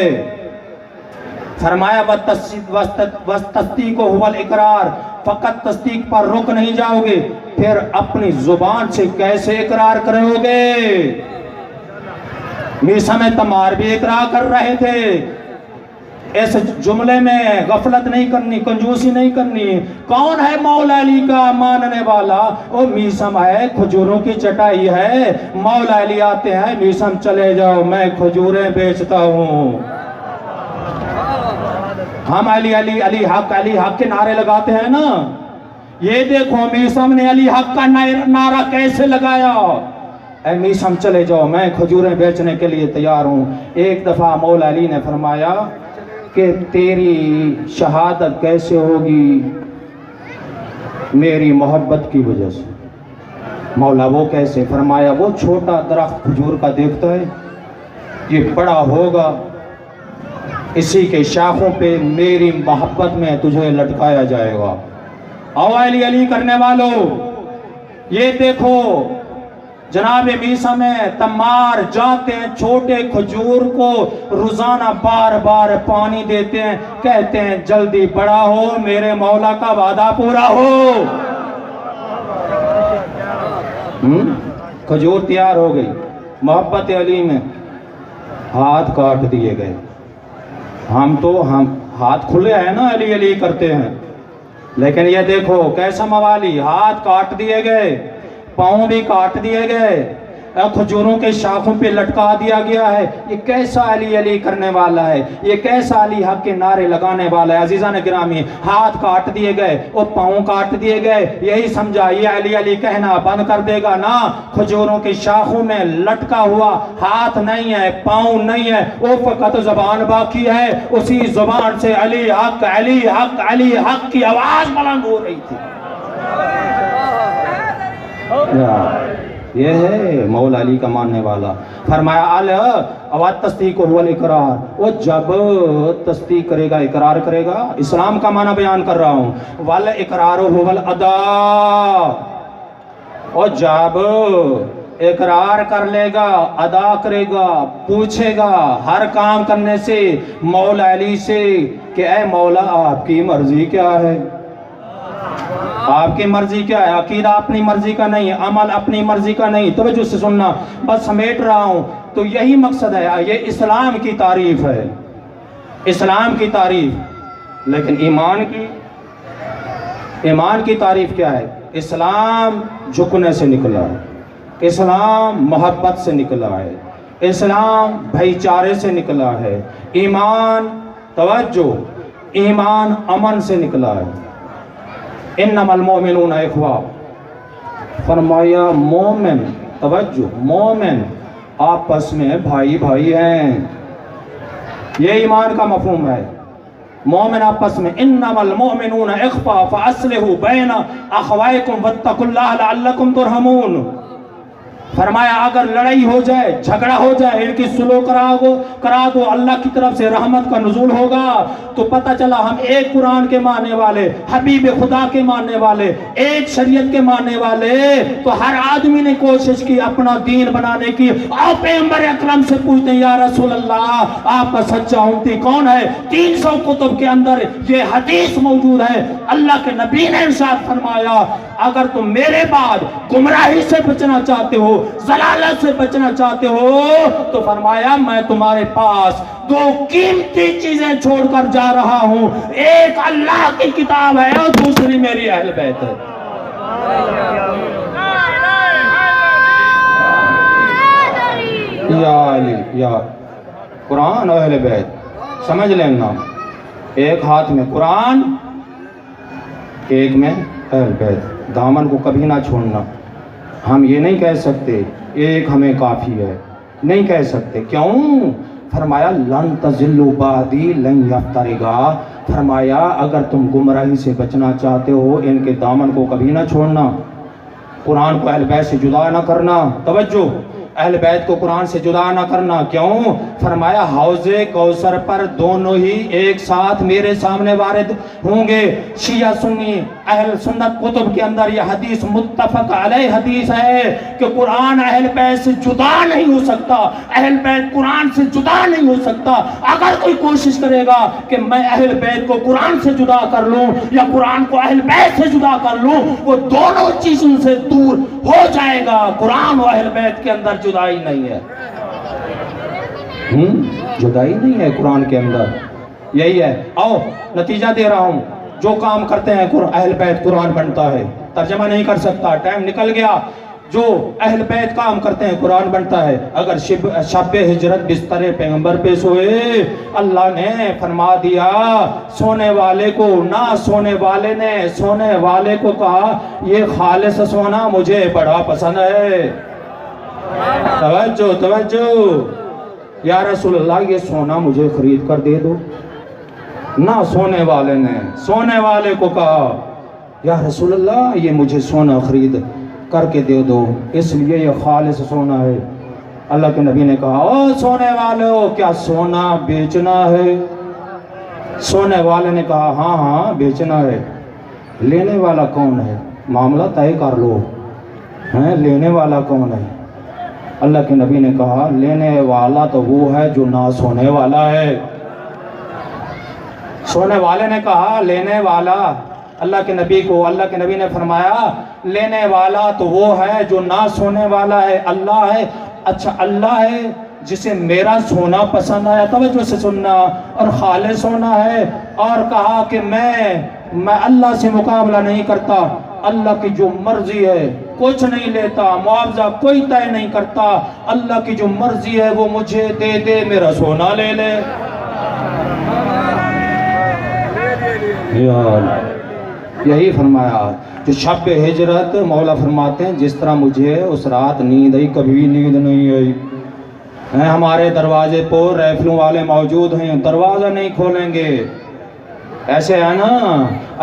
فرمایا وَالتصدیق هو الاقرار، فقط تصدیق پر رک نہیں جاؤ گے، پھر اپنی زبان سے کیسے اقرار کرو گے؟ میسا میں تمار بھی اقرار کر رہے تھے، اس جملے میں غفلت نہیں کرنی، کنجوسی نہیں کرنی۔ کون ہے مولا علی کا ماننے والا؟ وہ میسم ہے، کھجوروں کی چٹائی ہے، مولا علی آتے ہیں، میسم چلے جاؤ میں کھجوریں بیچتا ہوں۔ ہم علی علی علی حق کے نعرے لگاتے ہیں نا، یہ دیکھو میسم نے علی حق کا نعرہ کیسے لگایا، اے میسم چلے جاؤ میں کھجوریں بیچنے کے لیے تیار ہوں۔ ایک دفعہ مولا علی نے فرمایا کہ تیری شہادت کیسے ہوگی؟ میری محبت کی وجہ سے۔ مولا وہ کیسے؟ فرمایا وہ چھوٹا درخت کھجور کا دیکھتا ہے، یہ بڑا ہوگا، اسی کے شاخوں پہ میری محبت میں تجھے لٹکایا جائے گا۔ او علی علی کرنے والو، یہ دیکھو جناب میسا میں تمار جاتے ہیں، چھوٹے کھجور کو روزانہ بار بار پانی دیتے ہیں، کہتے ہیں جلدی بڑا ہو، میرے مولا کا وعدہ پورا ہو۔ کھجور تیار ہو گئی، محبت علی میں ہاتھ کاٹ دیے گئے۔ ہم ہاتھ کھلے ہیں نا، علی علی کرتے ہیں، لیکن یہ دیکھو کیسا موالی، ہاتھ کاٹ دیے گئے، پاؤں بھی کاٹ دیے گئے، کھجوروں کے شاخوں پہ لٹکا دیا گیا ہے۔ یہ کیسا علی علی کرنے والا ہے، یہ کیسا علی حق کے نعرے لگانے والا ہے۔ عزیزان گرامی، ہاتھ کاٹ دیے گئے اور پاؤں کاٹ دیے گئے، یہی سمجھا یہ علی علی کہنا بند کر دے گا نا؟ کھجوروں کے شاخوں میں لٹکا ہوا ہاتھ نہیں ہے، پاؤں نہیں ہے، وہ فقط زبان باقی ہے، اسی زبان سے علی حق علی حق علی حق کی آواز بلند ہو رہی تھی۔ یہ ہے مولا علی کا ماننے والا۔ فرمایا تصدیق هو الاقرار، وہ جب تصدیق کرے گا، اقرار کرے گا، اسلام کا معنی بیان کر رہا ہوں، والاقرار هو الادا، اور جب اقرار کر لے گا، ادا کرے گا، پوچھے گا ہر کام کرنے سے مولا علی سے کہ اے مولا آپ کی مرضی کیا ہے، آپ کی مرضی کیا ہے؟ عقیدہ اپنی مرضی کا نہیں ہے، عمل اپنی مرضی کا نہیں۔ توجہ سے سننا، بس سمیٹ رہا ہوں، تو یہی مقصد ہے، یہ اسلام کی تعریف ہے، اسلام کی تعریف۔ لیکن ایمان کی تعریف کیا ہے؟ اسلام جھکنے سے نکلا ہے، اسلام محبت سے نکلا ہے، اسلام بھائی چارے سے نکلا ہے، ایمان توجہ، ایمان امن سے نکلا ہے۔ انما المؤمنون اخوہ، فرمایا مومن، توجہ، مومن آپس میں بھائی بھائی ہیں، یہ ایمان کا مفہوم ہے۔ مومن آپس میں، انما المؤمنون اخوہ، فاصلحوا بین اخویکم واتقوا اللہ لعلکم ترحمون۔ فرمایا اگر لڑائی ہو جائے, جھگڑا ہو جائے, ان کی سلو کرا دو, اللہ کی طرف سے رحمت کا نزول ہوگا. تو پتہ چلا ہم ایک قرآن کے ماننے والے, حبیب خدا کے ماننے والے, ایک شریعت کے ماننے والے. تو ہر آدمی نے کوشش کی اپنا دین بنانے کی. اور پیغمبر اکرم سے پوچھتے ہیں یا رسول اللہ آپ کا سچا امتی کون ہے؟ 300 کتب کے اندر یہ حدیث موجود ہے. اللہ کے نبی نے ارشاد فرمایا اگر تم میرے بعد گمراہی سے بچنا چاہتے ہو, ضلالت سے بچنا چاہتے ہو, تو فرمایا میں تمہارے پاس 2 قیمتی چیزیں چھوڑ کر جا رہا ہوں. ایک اللہ کی کتاب ہے اور دوسری میری اہل بیت ہے. یا علی یا قرآن اور اہل بیت سمجھ لینا. ایک ہاتھ میں قرآن, ایک میں اہل بیت. دامن کو کبھی نہ چھوڑنا. ہم یہ نہیں کہہ سکتے ایک ہمیں کافی ہے, نہیں کہہ سکتے. کیوں؟ فرمایا لن تضلوا بعدی لن یفترقا. فرمایا اگر تم گمراہی سے بچنا چاہتے ہو ان کے دامن کو کبھی نہ چھوڑنا, قرآن کو اہل بیت سے جدا نہ کرنا. توجہ, اہل بیت کو قرآن سے جدا نہ کرنا. کیوں؟ فرمایا حوض کوثر پر دونوں ہی ایک ساتھ میرے سامنے وارد ہوں گے. شیعہ سنی اہل سنت کتب کے اندر یہ حدیث متفق علیہ حدیث ہے کہ قرآن اہل بیت سے جدا نہیں ہو سکتا, اہل بیت قرآن سے جدا نہیں ہو سکتا. اگر کوئی کوشش کرے گا کہ میں اہل بیت کو قرآن سے جدا کر لوں یا قرآن کو اہل بیت سے جدا کر لوں, وہ دونوں چیزوں سے دور ہو جائے گا. قرآن و اہل بیت کے اندر جدائی نہیں ہے, جدائی نہیں ہے قرآن کے اندر. یہی ہے. آؤ نتیجہ دے رہا ہوں, جو کام کرتے ہیں اہل بیت قرآن بنتا ہے. ترجمہ نہیں کر سکتا, ٹائم نکل گیا. جو اہل بیت کام کرتے ہیں قرآن بنتا ہے. اگر شب ہجرت بستر پیغمبر پہ سوئے, اللہ نے فرما دیا سونے والے کو, نہ سونے والے نے سونے والے کو کہا یہ خالص سونا مجھے بڑا پسند ہے. توجہ توجہ, یا رسول اللہ یہ سونا مجھے خرید کر دے دو. نہ سونے والے نے سونے والے کو کہا یا رسول اللہ یہ مجھے سونا خرید کر کے دے دو, اس لیے یہ خالص سونا ہے. اللہ کے نبی نے کہا او سونے والو کیا سونا بیچنا ہے؟ سونے والے نے کہا ہاں ہاں بیچنا ہے. لینے والا کون ہے؟ معاملہ طے کر لو, لینے والا کون ہے؟ اللہ کے نبی نے کہا لینے والا تو وہ ہے جو نہ سونے والا ہے. سونے والے نے کہا لینے والا اللہ کے نبی کو, اللہ کے نبی نے فرمایا لینے والا تو وہ ہے جو نہ سونے والا ہے, اللہ ہے. اچھا اللہ ہے جسے میرا سونا پسند آیا, توجہ سے سننا, اور خالص سونا ہے. اور کہا کہ میں اللہ سے مقابلہ نہیں کرتا, اللہ کی جو مرضی ہے کچھ نہیں لیتا, معاوضہ کوئی طے نہیں کرتا, اللہ کی جو مرضی ہے وہ مجھے دے دے, میرا سونا لے لے. یہی فرمایا. جو شب ہجرت مولا فرماتے ہیں جس طرح مجھے اس رات نیند آئی کبھی نیند نہیں آئی. ہمارے دروازے پر ریفلوں والے موجود ہیں, دروازہ نہیں کھولیں گے. ایسے ہے نا,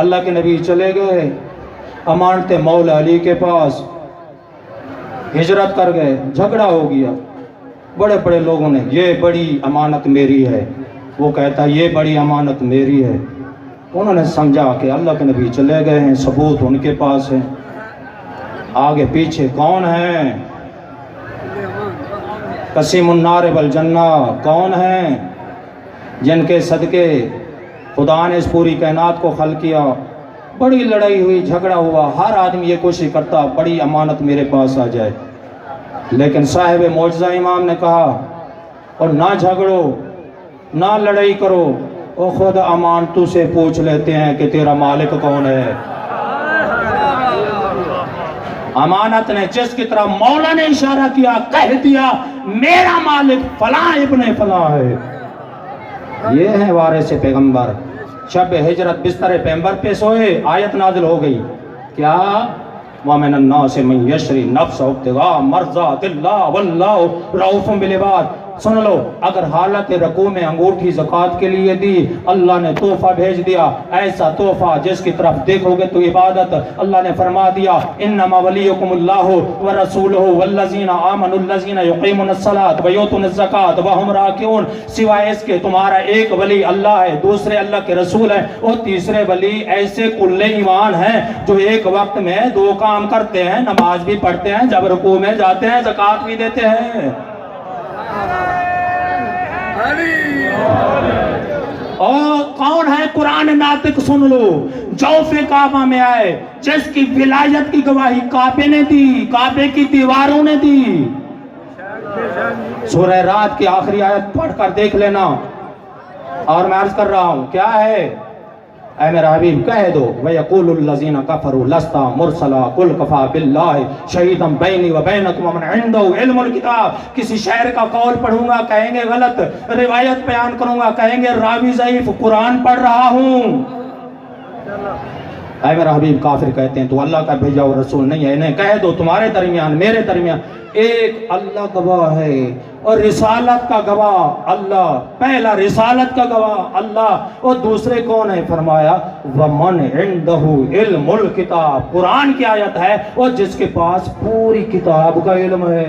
اللہ کے نبی چلے گئے امانت مولا علی کے پاس, ہجرت کر گئے, جھگڑا ہو گیا. بڑے بڑے لوگوں نے یہ بڑی امانت میری ہے, وہ کہتا یہ بڑی امانت میری ہے. انہوں نے سمجھا کہ اللہ کے نبی چلے گئے ہیں, ثبوت ان کے پاس ہے. آگے پیچھے کون ہیں؟ قسیم النار والجنہ کون ہیں جن کے صدقے خدا نے اس پوری کائنات کو خلق کیا. بڑی لڑائی ہوئی, جھگڑا ہوا, ہر آدمی یہ کوشش کرتا بڑی امانت میرے پاس آ جائے. لیکن صاحب معجزہ امام نے کہا اور نہ جھگڑو نہ لڑائی کرو, وہ خود امانتوں سے پوچھ لیتے ہیں کہ تیرا مالک کون ہے. امانت نے جس کی طرح مولا نے اشارہ کیا کہہ دیا میرا مالک فلاں ابن فلاں ہے. یہ ہے وارث پیغمبر. شب ہجرت بستر پیغمبر پہ سوئے, آیت نازل ہو گئی کیا وَمِنَ النَّاسِ مَن يَشْرِي نَفْسَهُ ابْتِغَاءَ مَرْضَاتِ اللَّهِ وَاللَّهُ رَءُوفٌ بِالْعِبَادِ. سن لو، اگر حالت رکوع میں انگوٹھی زکوٰۃ کے لیے دی، اللہ نے تحفہ بھیج دیا، ایسا تحفہ جس کی طرف دیکھو گے تو عبادت۔ اللہ نے فرما دیا انما ولیکم اللہ ورسولہ والذین آمنوا الذین یقیمون الصلاۃ ویؤتون الزکاۃ وہم راکعون، سوائے اس کے تمہارا ایک ولی اللہ ہے، دوسرے اللہ کے رسول ہیں، اور تیسرے ولی ایسے کل ایمان ہیں جو ایک وقت میں دو کام کرتے ہیں، نماز بھی پڑھتے ہیں، جب رکوع میں جاتے ہیں زکوٰۃ بھی دیتے ہیں۔ اور کون ہے قرآن ناطق؟ سن لو، جوف کعبہ میں آئے، جس کی ولایت کی گواہی کعبے نے دی، کعبے کی دیواروں نے دی۔ سورہ رات کی آخری آیت پڑھ کر دیکھ لینا۔ اور میں عرض کر رہا ہوں کیا ہے؟ اے میرا حبیب کہہ دو وَيَقُولُ الَّذِينَ كَفَرُوا لَسْتَ مُرْسَلًا قُلْ كَفَىٰ بِاللَّهِ شَهِيدًا بَيْنِي وَبَيْنَكُمْ وَمَنْ عِندَهُ عِلْمُ الْكِتَابِ، کسی شاعر کا قول پڑھوں گا کہیں گے غلط، روایت بیان کروں گا کہیں گے راوی ضعیف، قرآن پڑھ رہا ہوں۔ اے میرا حبیب کافر کہتے ہیں تو اللہ کا بھیجا ہوا رسول نہیں ہے، انہیں کہہ دو تمہارے درمیان میرے درمیان ایک اللہ گواہ ہے، اور رسالت کا گواہ اللہ، پہلا رسالت کا گواہ اللہ، اور دوسرے کون ہے؟ فرمایا وَمَنْ عِنْدَهُ عِلْمُ الْكِتَابِ، قرآن کی آیت ہے، اور جس کے پاس پوری کتاب کا علم ہے۔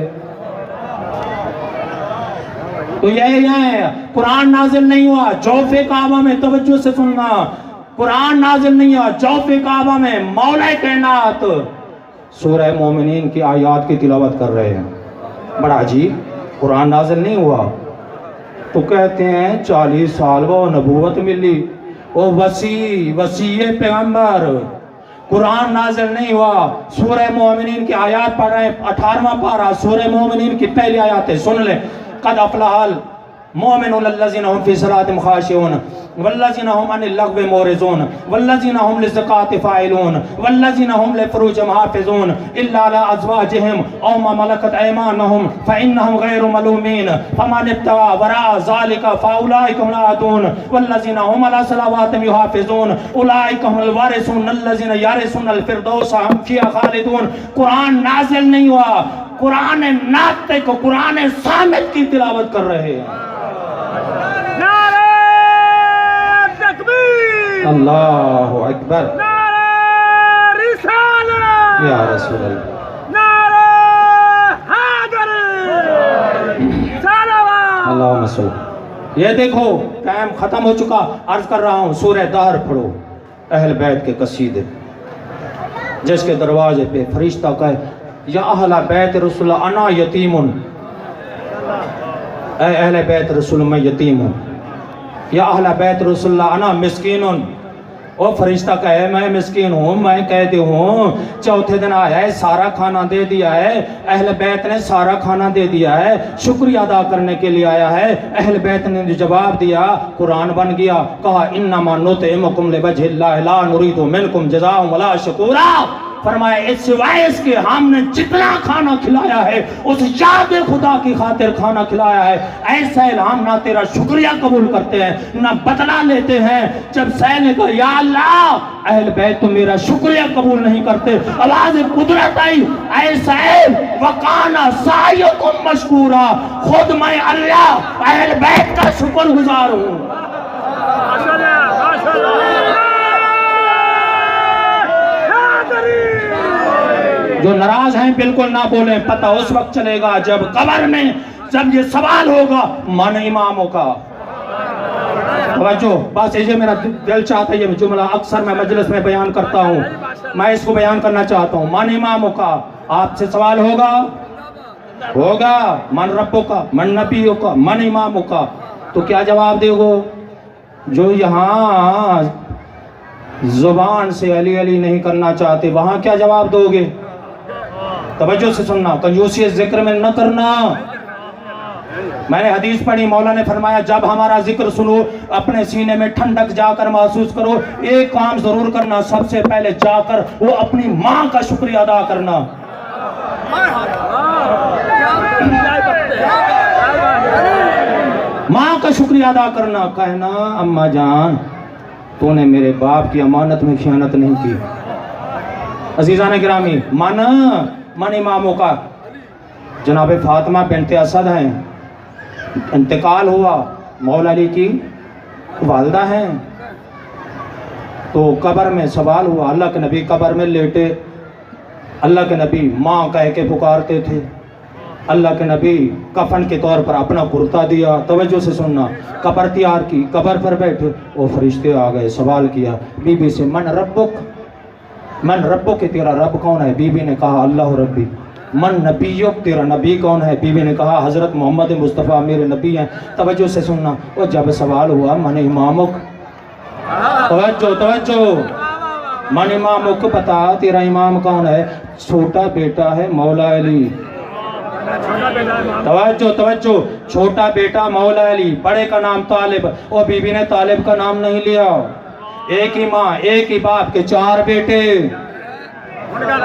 تو یہ قرآن نازل نہیں ہوا جوف کعبہ میں، توجہ سے سننا، قرآن نازل نہیں ہوا جوف کعبہ میں، مولا کائنات سورہ مومنین کی آیات کی تلاوت کر رہے ہیں، بڑا عجیب، قرآن نازل نہیں ہوا تو کہتے ہیں 40 سال وہ نبوت ملی، وہ وسیع پیغمبر، قرآن نازل نہیں ہوا۔ سورہ مومنین کی آیات پڑھ رہے ہیں، 18واں پارہ سورہ مومنین کی پہلی آیات ہے، سن لیں، قد افلح المؤمنون الذین هم فی صلاتہم خاشعون والذین هم عن اللغو معرضون والذین هم للزکاۃ فاعلون والذین هم لفروجہم حافظون الا علی ازواجہم او ما ملکت ایمانہم فانہم غیر ملومین فمن ابتغى وراء ذلک فاولئک هم العادون والذین هم علی صلواتہم یحافظون اولئک هم الوارثون الذین یرثون الفردوس هم فیہا خالدون۔ قرآن نازل نہیں ہوا، قرآن ناطق کو قرآن صامت کی تلاوت کر رہے ہیں۔ اللہ اکبر، نعرہ رسالہ یا رسول اللہ، نعرہ حیدر صلوات۔ اللہم صلی۔ یہ دیکھو ٹائم ختم ہو چکا، عرض کر رہا ہوں سورہ دہر پڑھو، اہل بیت کے قصیدے، جس کے دروازے پہ فرشتہ کہے یا اہل بیت رسول اللہ انا یتیم، اے اہل بیت رسول میں یتیم ہوں، یا اہل بیت رسول اللہ انا مسکین، اور فرشتہ کہے میں مسکین ہوں، میں قیدی ہوں۔ چوتھے دن آیا ہے، سارا کھانا دے دیا ہے، اہل بیت نے سارا کھانا دے دیا ہے، شکریہ ادا کرنے کے لیے آیا ہے۔ اہل بیت نے جواب دیا، قرآن بن گیا، کہا انما نطعمکم لوجہ اللہ لا نرید منکم جزاء ولا شکورا۔ فرمایا اس سوائے اس کے ہم نے جتنا کھانا کھلایا ہے اس یاد خدا کی خاطر کھانا کھلایا ہے۔ ایسا ہم نہ تیرا شکریہ قبول کرتے ہیں نہ بدلہ لیتے ہیں۔ جب سیل نے کہا یا اللہ اہل بیت تو میرا شکریہ قبول نہیں کرتے، آواز قدرت آئی، اے سیل وَقَانَ سَعْيُكُمْ مَشْكُورًا، خود میں اللہ اہل بیت کا شکر گزار ہوں۔ جو ناراض ہیں بالکل نہ بولیں، پتہ اس وقت چلے گا جب قبر میں جب یہ سوال ہوگا من اماموں کا۔ توجہ، بس یہ میرا دل چاہتا ہے، یہ جملہ اکثر میں مجلس میں بیان کرتا ہوں، میں اس کو بیان کرنا چاہتا ہوں۔ من اماموں کا، آپ سے سوال ہوگا من ربوں کا، من نبیوں کا، من اماموں کا، تو کیا جواب دے گو؟ جو یہاں زبان سے علی علی نہیں کرنا چاہتے وہاں کیا جواب دو گے؟ توجہ سے سننا، کنجوسی ذکر میں نہ کرنا۔ میں نے حدیث پڑھی، مولا نے فرمایا جب ہمارا ذکر سنو اپنے سینے میں ٹھنڈک جا کر محسوس کرو، ایک کام ضرور کرنا، سب سے پہلے جا کر وہ اپنی ماں کا شکریہ ادا کرنا۔ ماں کا شکریہ ادا کرنا، کہنا اماں جان تو نے میرے باپ کی امانت میں خیانت نہیں کی۔ عزیزان گرامی، من اماموں کا جناب فاطمہ بنت اسد ہیں، انتقال ہوا، مولا علی کی والدہ ہیں، تو قبر میں سوال ہوا، اللہ کے نبی قبر میں لیٹے، اللہ کے نبی ماں کہہ کے پکارتے تھے، اللہ کے نبی کفن کے طور پر اپنا کرتا دیا، توجہ سے سننا، قبر تیار کی، قبر پر بیٹھے، وہ فرشتے آ گئے، سوال کیا بی بی سے، من ربک، تیرا رب کون ہے؟ بی بی نے کہا اللہ ربی۔ من نبیک، تیرا نبی کون ہے؟ بی بی نے کہا حضرت محمد مصطفیٰ میرے نبی ہیں۔ توجہ سے سننا، اور جب سوال ہوا من امامک، توجہ، من امامک، بتا تیرا امام کون ہے؟ چھوٹا بیٹا ہے مولا علی۔ توجہ، چھوٹا بیٹا مولا علی، بڑے کا نام طالب، اور بی بی نے طالب کا نام نہیں لیا، ایک ہی ماں ایک ہی باپ کے 4 بیٹے،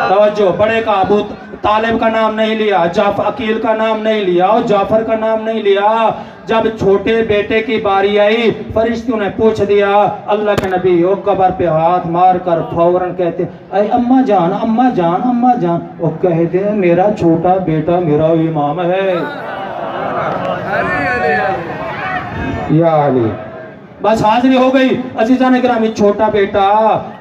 توجہ، بڑے کا ابو طالب کا نام نہیں لیا، عقیل کا نام نہیں لیا، اور جعفر کا نام نہیں لیا۔ جب چھوٹے بیٹے کی باری آئی، فرشتوں نے پوچھ دیا، اللہ کے نبی وہ قبر پہ ہاتھ مار کر فوراً کہتے اے اماں جان، اماں جان، اماں جان، وہ کہتے ہیں میرا چھوٹا بیٹا میرا امام ہے یا علی۔ بس حاضری ہو گئی عزیزان گرامی، چھوٹا بیٹا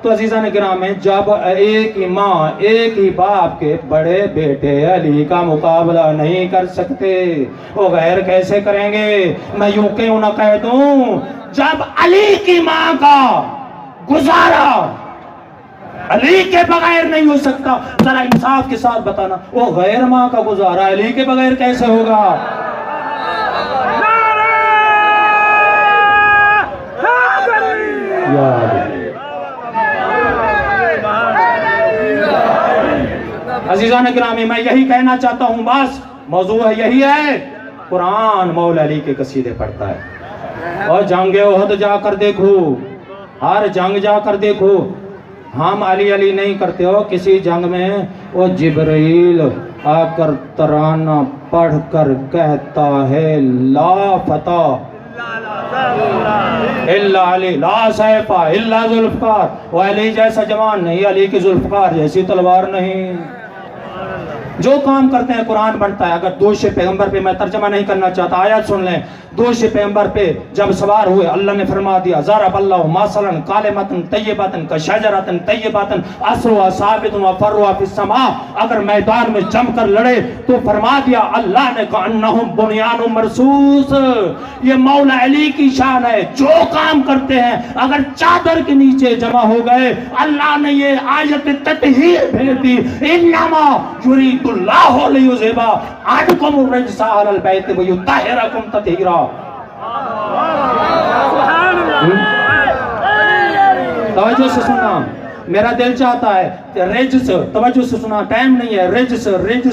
تو عزیزان گرامی، جب ایک ہی ماں ایک ہی باپ کے بڑے بیٹے علی کا مقابلہ نہیں کر سکتے، وہ غیر کیسے کریں گے؟ میں یوں کیوں نہ کہہ دوں، جب علی کی ماں کا گزارا علی کے بغیر نہیں ہو سکتا، ذرا انصاف کے ساتھ بتانا، وہ غیر ماں کا گزارا علی کے بغیر کیسے ہوگا؟ عزیزان گرامی، میں یہی کہنا چاہتا ہوں، بس موضوع یہی ہے، قرآن مولا علی کے قصیدے پڑھتا ہے، اور جنگ احد جا کر دیکھو، ہر جنگ جا کر دیکھو، ہم علی علی نہیں کرتے ہو، کسی جنگ میں وہ جبرائیل آ کر ترانہ پڑھ کر کہتا ہے لا فتح الا علی، لا سیف الا ذوالفقار، وہ علی جیسا جوان نہیں، علی کی ذوالفقار جیسی تلوار نہیں۔ جو کام کرتے ہیں قرآن بنتا ہے۔ اگر دوش پیغمبر پہ میں ترجمہ نہیں کرنا چاہتا، آیات سن لیں، دوش پیغمبر پہ جب سوار ہوئے اللہ نے فرما دیا ضرب اللہ مثلا کلمۃ طیبۃ کشجرۃ طیبۃ اصلها ثابت وفرعها فی السماء، اگر میدان میں جم کر لڑے تو فرما دیا اللہ نے کأنہم بنیان مرصوص۔ یہ مولا علی کی شان ہے، جو کام کرتے ہیں اگر چادر کے نیچے جمع ہو گئے، اللہ نے یہ آیت تطہیر بھیج دی، انما یرید اللہ لیذھب عنکم الرجس اہل البیت ویطہرکم تطہیرا۔ توجہ سے سننا، میرا دل چاہتا ہے رجس، توجہ سے سننا، ٹائم نہیں ہے، رجس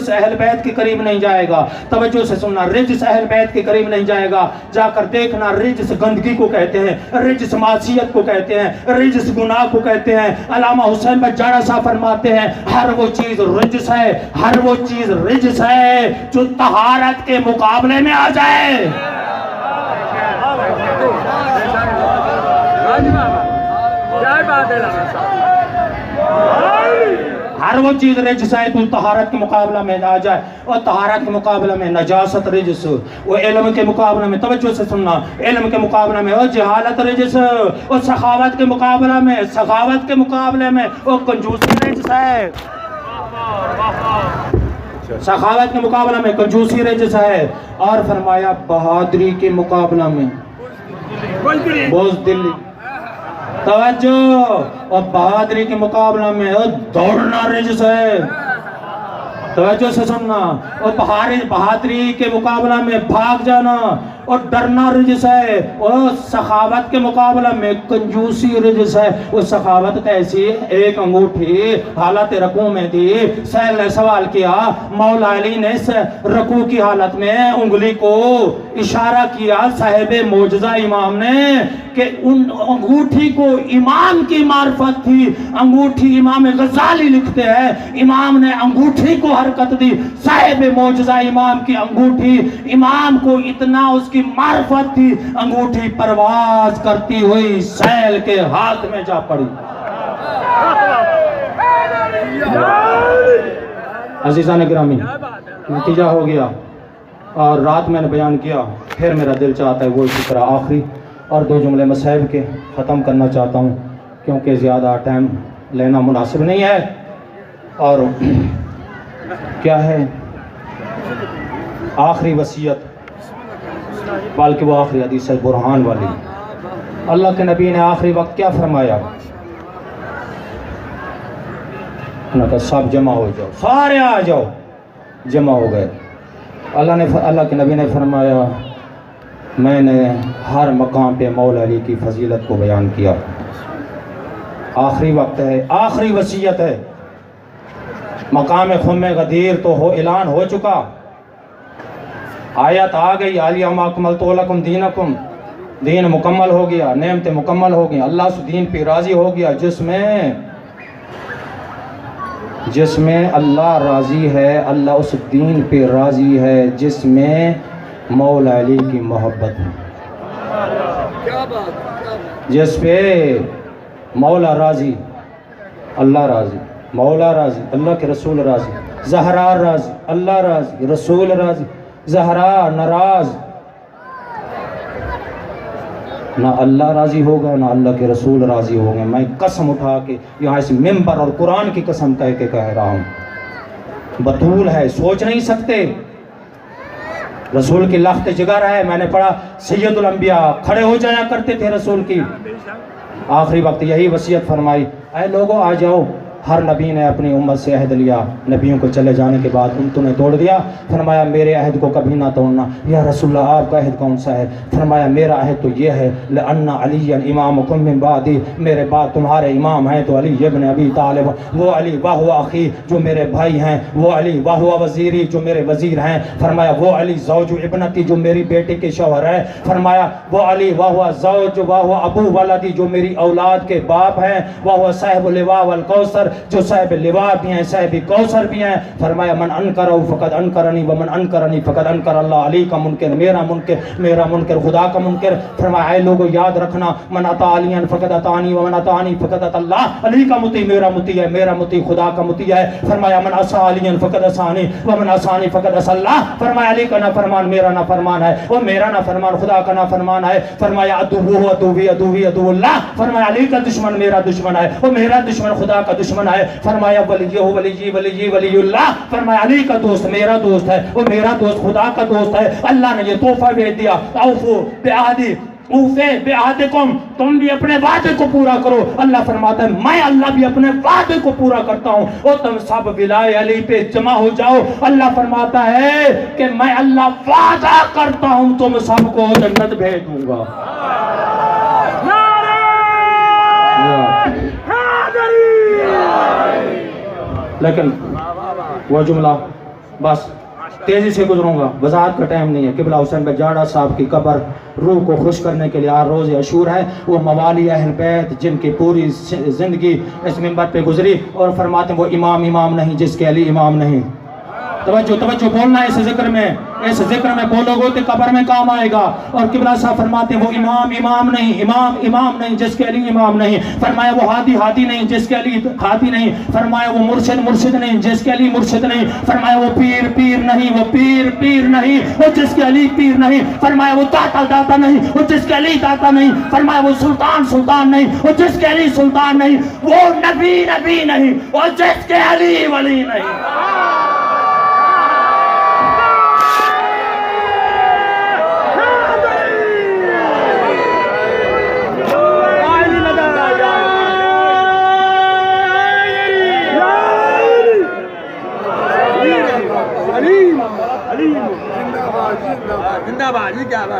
اہل بیت کے قریب نہیں جائے گا، توجہ سے سننا، رجس اہل بیت کے قریب نہیں جائے گا، جا کر دیکھنا، رجس گندگی کو کہتے ہیں، رجس معصیت کو کہتے ہیں، رجس گناہ کو کہتے ہیں۔ علامہ حسین بجاڑا صاحب فرماتے ہیں ہر وہ چیز رجس ہے، ہر وہ چیز رجس ہے جو طہارت کے مقابلے میں آ جائے۔ ہر وہ چیز رجس ہے تو طہارت کے مقابلہ میں آ جائے، اور طہارت کے مقابلہ میں نجاست رجس، وہ علم کے مقابلہ میں، توجہ سے سننا، علم کے مقابلہ میں وہ جہالت رجس، اور سخاوت کے مقابلہ میں، سخاوت کے مقابلے میں وہ کنجوسی رجس ہے، سخاوت کے مقابلہ میں کنجوسی رجس ہے، اور فرمایا بہادری کے مقابلہ میں بزدلی، توجہ، اور بہادری کے مقابلہ میں دوڑنا رجس ہے، توجہ سے سننا، اور بہادری کے مقابلہ میں بھاگ جانا اور ڈرنا رجس ہے، اور سخاوت کے مقابلہ میں کنجوسی رجس ہے۔ وہ سخاوت کیسی؟ ایک انگوٹھی حالت رکوع میں تھی، سہل نے سوال کیا، مولا علی نے رکوع کی حالت میں انگلی کو اشارہ کیا صاحب معجزہ امام نے کہ ان انگوٹھی کو امام کی معرفت تھی، انگوٹھی امام غزالی لکھتے ہیں امام نے انگوٹھی کو حرکت دی، صاحب معجزہ امام کی انگوٹھی، امام کو اتنا اس کی معرفت تھی، انگوٹھی پرواز کرتی ہوئی سیل کے ہاتھ میں جا پڑی۔ عزیزان گرامی، نتیجہ ہو گیا، اور رات میں نے بیان کیا، پھر میرا دل چاہتا ہے وہ اسی طرح آخری اور 2 جملے مصائب کے ختم کرنا چاہتا ہوں، کیونکہ زیادہ ٹائم لینا مناسب نہیں ہے۔ اور کیا ہے آخری وصیت، بلکہ وہ آخری حدیث ہے برہان والی۔ اللہ کے نبی نے آخری وقت کیا فرمایا؟ انہوں نے کہا سب جمع ہو جاؤ، سارے آ جاؤ۔ جمع ہو گئے۔ اللہ کے نبی نے فرمایا میں نے ہر مقام پہ مولا علی کی فضیلت کو بیان کیا۔ آخری وقت ہے، آخری وصیت ہے۔ مقام خم غدیر تو ہو اعلان ہو چکا، آیت آ گئی، الیوم اکملت لکم دینکم، دین مکمل ہو گیا، نعمتیں مکمل ہو گئی، اللہ اس دین پہ راضی ہو گیا جس میں اللہ راضی ہے، اللہ اس دین پہ راضی ہے جس میں مولا علی کی محبت ہے، جس پہ مولا راضی، اللہ راضی، مولا راضی، اللہ کے رسول راضی، زہرا راضی، اللہ راضی، رسول راضی، زہرا ناراض، نہ اللہ راضی ہوگا نہ اللہ کے رسول راضی ہوں گے۔ میں قسم اٹھا کے یہاں اس ممبر اور قرآن کی قسم کہہ کے کہہ رہا ہوں، بطول ہے، سوچ نہیں سکتے، رسول کی لخت جگر ہے۔ میں نے پڑھا سید الانبیاء کھڑے ہو جایا کرتے تھے رسول کی، آخری وقت یہی وصیت فرمائی، اے لوگوں آ جاؤ۔ ہر نبی نے اپنی امت سے عہد لیا، نبیوں کو چلے جانے کے بعد ان نے توڑ دیا، فرمایا میرے عہد کو کبھی نہ توڑنا۔ یا رسول اللہ آپ کا عہد کون سا ہے؟ فرمایا میرا عہد تو یہ ہے، لأن علی امامکم من بعدی، میرے بعد تمہارے امام ہیں تو علی ابن ابی طالب، وہ علی وہو اخی جو میرے بھائی ہیں، وہ علی وہو وزیری جو میرے وزیر ہیں، فرمایا وہ علی زوج ابنتی جو میری بیٹی کے شوہر ہے، فرمایا وہ علی وہو زوج وہو ابو ولدی جو میری اولاد کے باپ ہیں، وہو صاحب اللواء والکوثر جو صاحب لواء بھی ہیں، صاحب کوثر بھی ہیں، فرمایا من انکرہ فقد انکرنی ومن انکرنی فقد انکر اللہ، علی کا منکر میرا منکر خدا کا منکر۔ فرمایا اے لوگوں یاد رکھنا، من اطاع علی فقد اطاعنی ومن اطاعنی فقد اطاع اللہ، علی کا مطیع میرا مطیع ہے، میرا مطیع خدا کا مطیع ہے۔ فرمایا من عصا علی فقد عصانی ومن عصانی فقد عصا اللہ، فرمایا علی کا نافرمان میرا نافرمان ہے، وہ میرا نافرمان خدا کا نافرمان ہے۔ فرمایا عدوہ عدوی عدوی عدو اللہ، فرمایا علی کا دشمن میرا دشمن ہے، وہ میرا دشمن خدا کا دشمن ہے۔ فرمایا ولی ولی اللہ، فرمایا علی کا دوست میرا دوست ہے، وہ میرا دوست خدا کا دوست ہے۔ اللہ نے یہ تحفہ بھیج دیا، اوفو بعہدی اوفے بعہدکم، تم بھی اپنے وعدے کو پورا کرو۔ اللہ فرماتا ہے میں اللہ بھی اپنے وعدے کو پورا کرتا ہوں، اور تم سب ولائے علی پہ جمع ہو جاؤ۔ اللہ فرماتا ہے کہ میں اللہ وعدہ کرتا ہوں تم سب کو جنت بھیج دوں گا۔ لیکن وہ جملہ بس تیزی سے گزروں گا، وضاحت کا ٹائم نہیں ہے۔ قبلہ حسین بجاڑا صاحب کی قبر روح کو خوش کرنے کے لیے آج روز عاشور ہے۔ وہ موالی اہل بیت جن کی پوری زندگی اس منبر پہ گزری، اور فرماتے ہیں وہ امام نہیں جس کے علی امام نہیں۔ توجہ بولنا ہے اس ذکر میں بولو گے تو قبر میں کام آئے گا۔ اور قبلہ صاحب فرماتے ہیں وہ امام نہیں جس کے علی امام نہیں، فرمایا وہ ہادی نہیں جس کے علی ہادی نہیں، فرمایا وہ مرشد نہیں جس کے علی مرشد نہیں، فرمایا وہ پیر نہیں وہ پیر نہیں وہ جس کے علی پیر نہیں، فرمایا وہ داتا نہیں وہ جس کے علی داتا نہیں، فرمایا وہ سلطان نہیں وہ جس کے علی سلطان نہیں، وہ نبی نہیں وہ جس کے علی ولی نہیں۔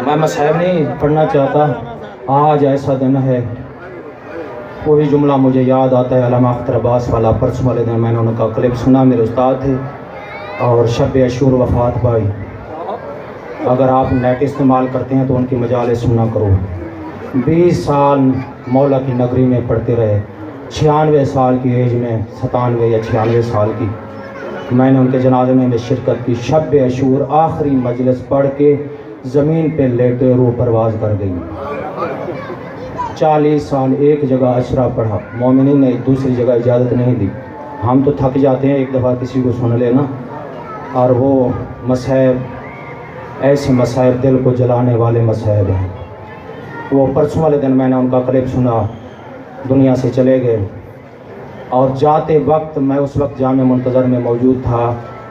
میں مصحف نہیں پڑھنا چاہتا، آج ایسا دن ہے، وہی جملہ مجھے یاد آتا ہے علامہ اختر عباس والا۔ پرسوں والے دن میں نے ان کا کلپ سنا، میرے استاد تھے، اور شب عاشور وفات بھائی، اگر آپ نیٹ استعمال کرتے ہیں تو ان کی مجالس سنا کرو۔ 20 سال مولا کی نگری میں پڑھتے رہے، 96 سال کی ایج میں، 97 یا 96 سال کی، میں نے ان کے جنازے میں شرکت کی۔ شب عاشور آخری مجلس پڑھ کے زمین پہ لیٹے روح پرواز کر گئی۔ 40 سال ایک جگہ اشرا پڑھا، مومنین نے دوسری جگہ اجازت نہیں دی۔ ہم تو تھک جاتے ہیں ایک دفعہ کسی کو سن لینا، اور وہ مصحف ایسے مصائب دل کو جلانے والے مصائب ہیں۔ وہ پرسوں والے دن میں نے ان کا کلپ سنا، دنیا سے چلے گئے، اور جاتے وقت میں اس وقت جامع منتظر میں موجود تھا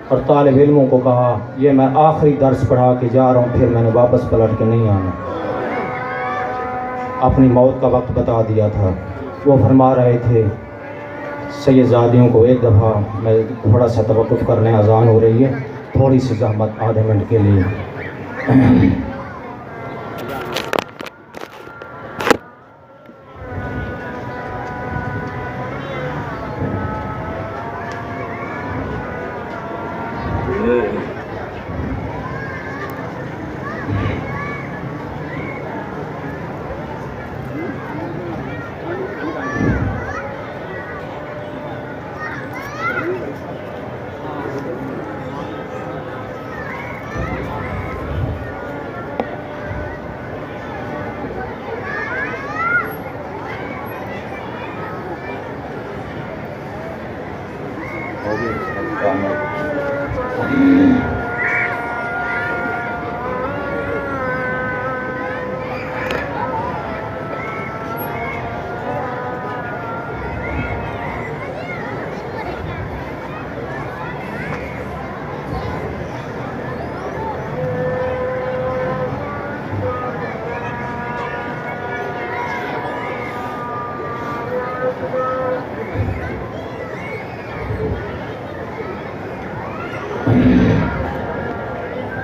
اور طالب علموں کو کہا یہ میں آخری درس پڑھا کے جا رہا ہوں، پھر میں نے واپس پلٹ کے نہیں آنا۔ اپنی موت کا وقت بتا دیا تھا۔ وہ فرما رہے تھے سید زادیوں کو ایک دفعہ میں تھوڑا سا توقف کر لیں، اذان ہو رہی ہے، تھوڑی سی زحمت آدھے منٹ کے لیے۔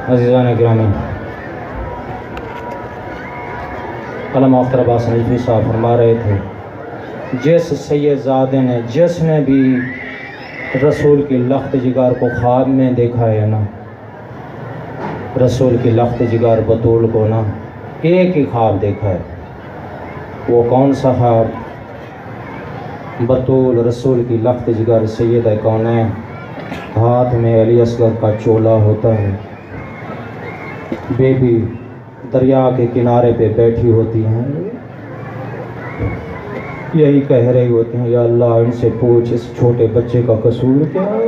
عزیزان گرامی، علامہ اختر عباس نجفی صاحب فرما رہے تھے جس سید زادے نے، جس نے بھی رسول کی لخت جگر کو خواب میں دیکھا ہے نا، رسول کی لخت جگر بطول کو نا ایک ہی خواب دیکھا ہے۔ وہ کون سا خواب؟ بطول رسول کی لخت جگر سید کونین، ہاتھ میں علی اصغر کا چولا ہوتا ہے، بیبی دریا کے کنارے پہ بیٹھی ہوتی ہیں، یہی کہہ رہی ہوتی ہیں یا اللہ ان سے پوچھ اس چھوٹے بچے کا قصور کیا ہے؟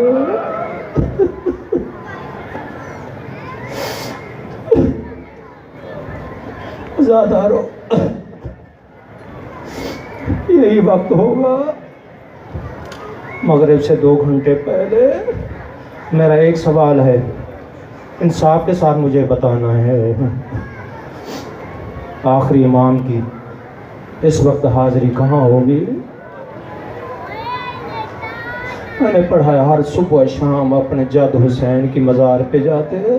زیادہ رو، یہی وقت ہوگا مغرب سے 2 گھنٹے پہلے۔ میرا ایک سوال ہے، انصاف کے ساتھ مجھے بتانا ہے، آخری امام کی اس وقت حاضری کہاں ہوگی؟ میں نے پڑھا ہے ہر صبح شام اپنے جد حسین کی مزار پہ جاتے ہیں،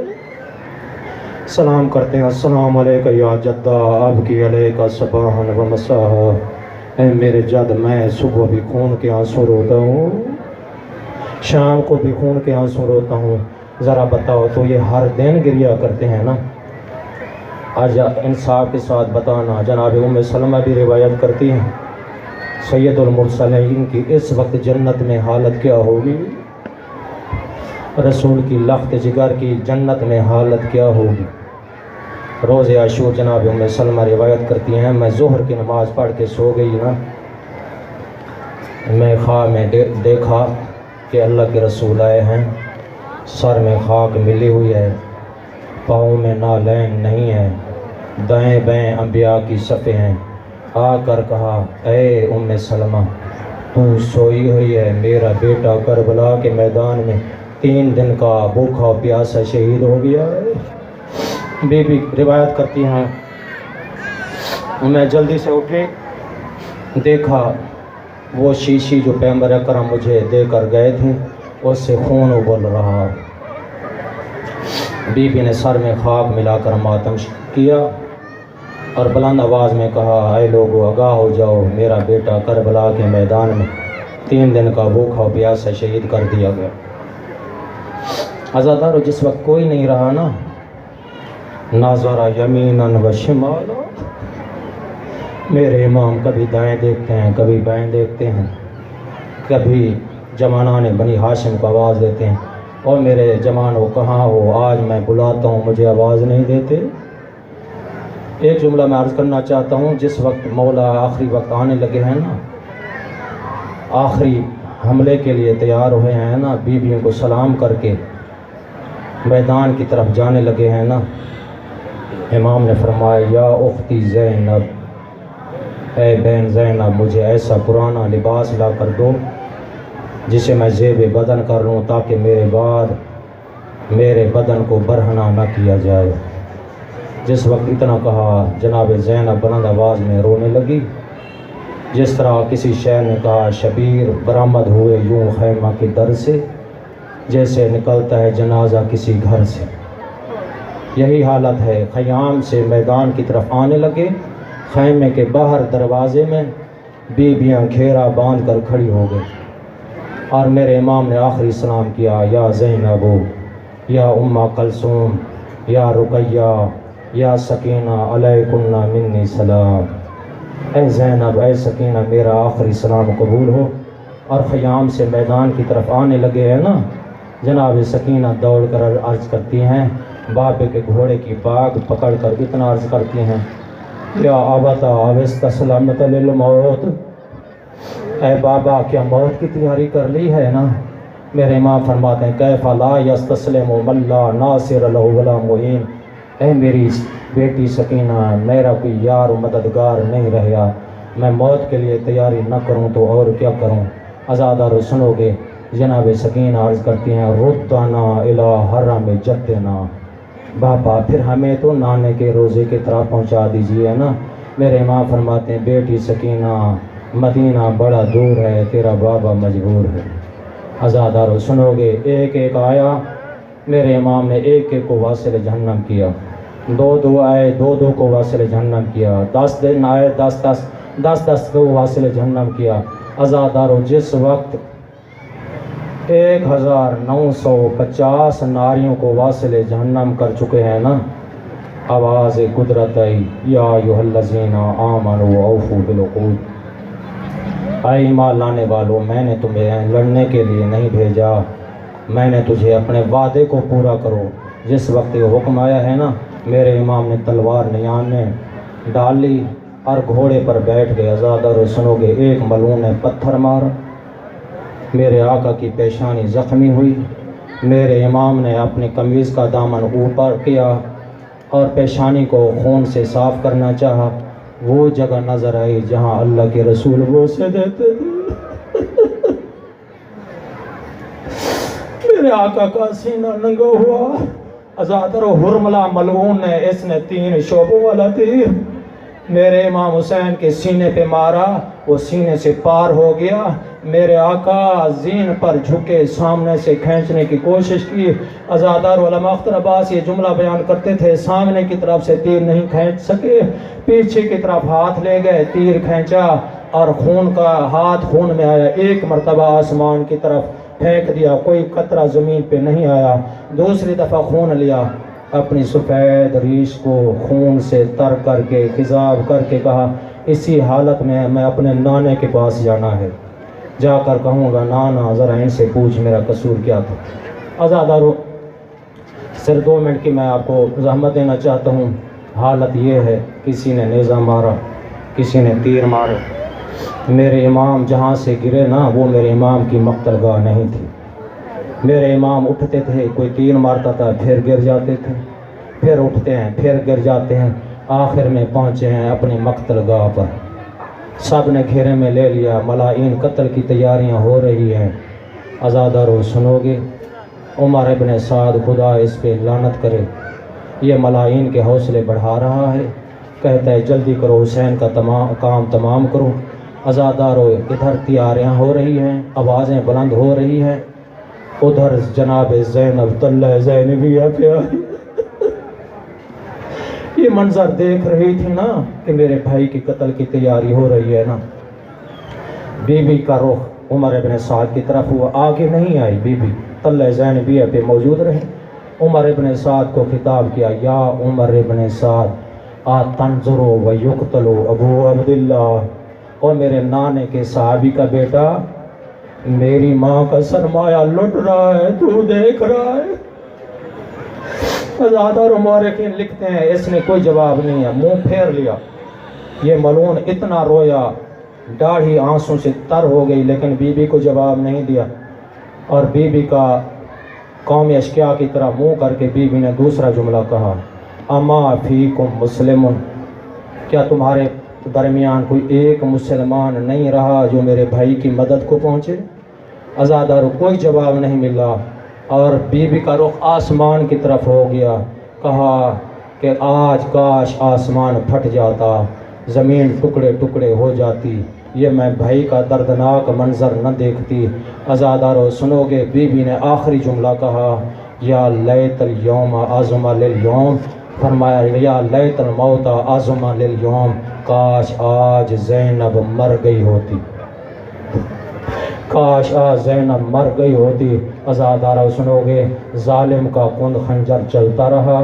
سلام کرتے ہیں، السلام علیکہ یا جدہ اب کی علیکہ صباحاً و مساحا۔ اے میرے جد، میں صبح بھی خون کے آنسو روتا ہوں، شام کو بھی خون کے آنسو روتا ہوں، ذرا بتاؤ تو یہ ہر دن گریا کرتے ہیں نا؟ آج انصاف کے ساتھ بتانا، جناب ام سلمہ بھی روایت کرتی ہیں سید المرسلین کی اس وقت جنت میں حالت کیا ہوگی، رسول کی لخت جگر کی جنت میں حالت کیا ہوگی۔ روز عاشور جناب ام سلمہ روایت کرتی ہیں میں ظہر کی نماز پڑھ کے سو گئی نا، میں خواب میں دیکھا کہ اللہ کے رسول آئے ہیں، سر میں خاک ملی ہوئی ہے، پاؤں میں نالین نہیں ہے، دائیں بائیں انبیاء کی صفیں ہیں، آ کر کہا اے ام سلمہ تو سوئی ہوئی ہے، میرا بیٹا کربلا کے میدان میں 3 دن کا بھوکا پیاسا شہید ہو گیا ہے۔ بی بی روایت کرتی ہیں میں جلدی سے اٹھے، دیکھا وہ شیشی جو پیغمبر اکرم مجھے دے کر گئے تھے اس سے خون ابل رہا۔ بی بی نے سر میں خاک ملا کر ماتم کیا اور بلند آواز میں کہا اے لوگو آگاہ ہو جاؤ، میرا بیٹا کربلا کے میدان میں 3 دن کا بھوکا پیاسا شہید کر دیا گیا۔ عزادارو، جس وقت کوئی نہیں رہا نا، ناظرہ یمیناً و شمالا، میرے امام کبھی دائیں دیکھتے ہیں کبھی بائیں دیکھتے ہیں، کبھی جمانان بنی ہاشم کو آواز دیتے ہیں اور میرے جمانو کہاں ہو، آج میں بلاتا ہوں مجھے آواز نہیں دیتے۔ ایک جملہ میں عرض کرنا چاہتا ہوں، جس وقت مولا آخری وقت آنے لگے ہیں نا، آخری حملے کے لیے تیار ہوئے ہیں نا، بیویوں کو سلام کر کے میدان کی طرف جانے لگے ہیں نا، امام نے فرمایا یا اختی زینب، اے بہن زینب، مجھے ایسا پرانا لباس لا کر دو جسے میں زیب بدن کر لوں، تاکہ میرے بعد میرے بدن کو برہنہ نہ کیا جائے۔ جس وقت اتنا کہا جناب زینب بلند آواز میں رونے لگی، جس طرح کسی شاعر نے کہا شبیر برآمد ہوئے یوں خیمہ کے در سے، جیسے نکلتا ہے جنازہ کسی گھر سے۔ یہی حالت ہے، خیام سے میدان کی طرف آنے لگے، خیمے کے باہر دروازے میں بیویاں گھیرا باندھ کر کھڑی ہو گئی، اور میرے امام نے آخری سلام کیا، یا زینب، یا ام کلثوم، یا رقیہ، یا سکینہ، علیکن منی سلام۔ اے زینب، اے سکینہ، میرا آخری سلام قبول ہو۔ اور خیام سے میدان کی طرف آنے لگے ہیں نا، جناب سکینہ دوڑ کر عرض کرتی ہیں، بابے کے گھوڑے کی پاگ پکڑ کر اتنا عرض کرتی ہیں، یا ابتا اوستسلمت للموت، اے بابا کیا موت کی تیاری کر لی ہے نا؟ میرے امام فرماتے ہیں کیف لا یستسلم من لا ناصر له ولا معین، اے میری بیٹی سکینہ، میرا کوئی یار و مددگار نہیں رہا، میں موت کے لیے تیاری نہ کروں تو اور کیا کروں؟ عزادارو سنو گے، جناب سکینہ عرض کرتی ہیں ردنا الی حرم جدنا، بابا پھر ہمیں تو نانے کے روزے کی طرف پہنچا دیجئے نا۔ میرے امام فرماتے ہیں بیٹی سکینہ، مدینہ بڑا دور ہے، تیرا بابا مجبور ہے۔ عزادارو سنو گے، ایک ایک آیا، میرے امام نے ایک ایک کو واصل جہنم کیا، دو دو آئے، دو دو کو واصل جہنم کیا، 10 دن آئے، 10 کو واصل جہنم کیا۔ عزادارو جس وقت 1950 ناریوں کو واصل جہنم کر چکے ہیں نا، آواز قدرت آئی، یا ایھا الذین آمنوا اوفوا بالعقود، اے ایمان لانے والو، میں نے تمہیں لڑنے کے لیے نہیں بھیجا، میں نے تجھے اپنے وعدے کو پورا کرو۔ جس وقت یہ حکم آیا ہے نا، میرے امام نے تلوار نیان میں ڈال لی اور گھوڑے پر بیٹھ گئے۔ عزادارو سنو گے، ایک ملعون نے پتھر مارا، میرے آقا کی پیشانی زخمی ہوئی، میرے امام نے اپنی قمیض کا دامن اوپر کیا اور پیشانی کو خون سے صاف کرنا چاہا، وہ جگہ نظر آئی جہاں اللہ کے رسول بوسے دیتے تھے۔ میرے آقا کا سینہ ننگا ہوا، عزادارو حرملہ ملعون نے، اس نے 3 شعبوں والا تیر میرے امام حسین کے سینے پہ مارا، وہ سینے سے پار ہو گیا۔ میرے آقا زین پر جھکے سامنے سے کھینچنے کی کوشش کی۔ عزادارو علامہ اختر عباس یہ جملہ بیان کرتے تھے، سامنے کی طرف سے تیر نہیں کھینچ سکے، پیچھے کی طرف ہاتھ لے گئے، تیر کھینچا اور خون کا ہاتھ خون میں آیا، ایک مرتبہ آسمان کی طرف پھینک دیا، کوئی قطرہ زمین پہ نہیں آیا، دوسری دفعہ خون لیا، اپنی سفید ریش کو خون سے تر کر کے خضاب کر کے کہا، اسی حالت میں میں اپنے نانے کے پاس جانا ہے، جا کر کہوں گا نانا ذرا ان سے پوچھ میرا قصور کیا تھا۔ عزادارو صرف 2 منٹ کی میں آپ کو زحمت دینا چاہتا ہوں۔ حالت یہ ہے، کسی نے نیزہ مارا، کسی نے تیر مارے، میرے امام جہاں سے گرے نا، وہ میرے امام کی مقتل گاہ نہیں تھی۔ میرے امام اٹھتے تھے، کوئی تیر مارتا تھا، پھر گر جاتے تھے، پھر اٹھتے ہیں، پھر گر جاتے ہیں، آخر میں پہنچے ہیں اپنی مقتل گاہ پر۔ سب نے گھیرے میں لے لیا، ملائین قتل کی تیاریاں ہو رہی ہیں۔ عزادارو سنو گے، عمر ابن سعد خدا اس پہ لعنت کرے، یہ ملائین کے حوصلے بڑھا رہا ہے، کہتا ہے جلدی کرو، حسین کا کام تمام کرو۔ عزادارو ادھر تیاریاں ہو رہی ہیں، آوازیں بلند ہو رہی ہیں، ادھر جناب زینب طلہ زینبیہ پہ آئی، یہ منظر دیکھ رہی تھی نا کہ میرے بھائی کی قتل کی تیاری ہو رہی ہے نا۔ بی بی کا رخ عمر ابن سعد کی طرف ہوا، آگے نہیں آئی، بی بی طلہ زینبیہ پہ موجود رہی۔ عمر ابن سعد کو خطاب کیا، یا عمر ابن سعد تنظروا ویقتلوا ابو عبداللہ، اور میرے نانے کے صحابی کا بیٹا میری ماں کا سرمایہ لٹ رہا ہے، تو دیکھ رہا ہے۔ عزادارو مورخین لکھتے ہیں اس نے کوئی جواب نہیں ہے، منہ پھیر لیا۔ یہ ملعون اتنا رویا، داڑھی آنسوں سے تر ہو گئی، لیکن بی بی کو جواب نہیں دیا، اور بی بی کا قوم اشکیا کی طرح منہ کر کے بیوی نے دوسرا جملہ کہا، اما فیکم مسلم، کیا تمہارے درمیان کوئی ایک مسلمان نہیں رہا جو میرے بھائی کی مدد کو پہنچے؟ عزادارو کوئی جواب نہیں ملا اور بیوی کا رخ آسمان کی طرف ہو گیا۔ کہا کہ آج کاش آسمان پھٹ جاتا، زمین ٹکڑے ٹکڑے ہو جاتی، یہ میں بھائی کا دردناک منظر نہ دیکھتی۔ عزادارو سنو گے، بیوی نے آخری جملہ کہا، یا لیت الیوم اعظم للیوم، فرمایا یا لیت الموت اعظم للیوم، کاش آج زینب مر گئی ہوتی، کاش آج زینب مر گئی ہوتی۔ عزادارو سنو گے، ظالم کا کند خنجر چلتا رہا،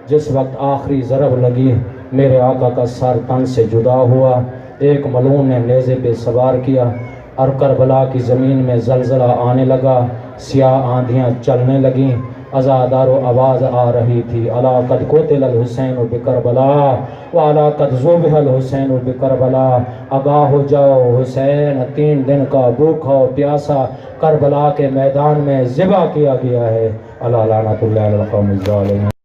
جس وقت آخری ضرب لگی میرے آقا کا سر تن سے جدا ہوا، ایک ملعون نے نیزے پہ سوار کیا اور کربلا کی زمین میں زلزلہ آنے لگا، سیاہ آندھیاں چلنے لگیں۔ عزادارو آواز آ رہی تھی، الا قد قتل الحسین بکربلا والا قد ذبح الحسین بکربلا، آگاہ ہو جاؤ، حسین 3 دن کا بھوکا و پیاسا کربلا کے میدان میں ذبح کیا گیا ہے۔ الا لعنت اللہ علی القوم الظالمین۔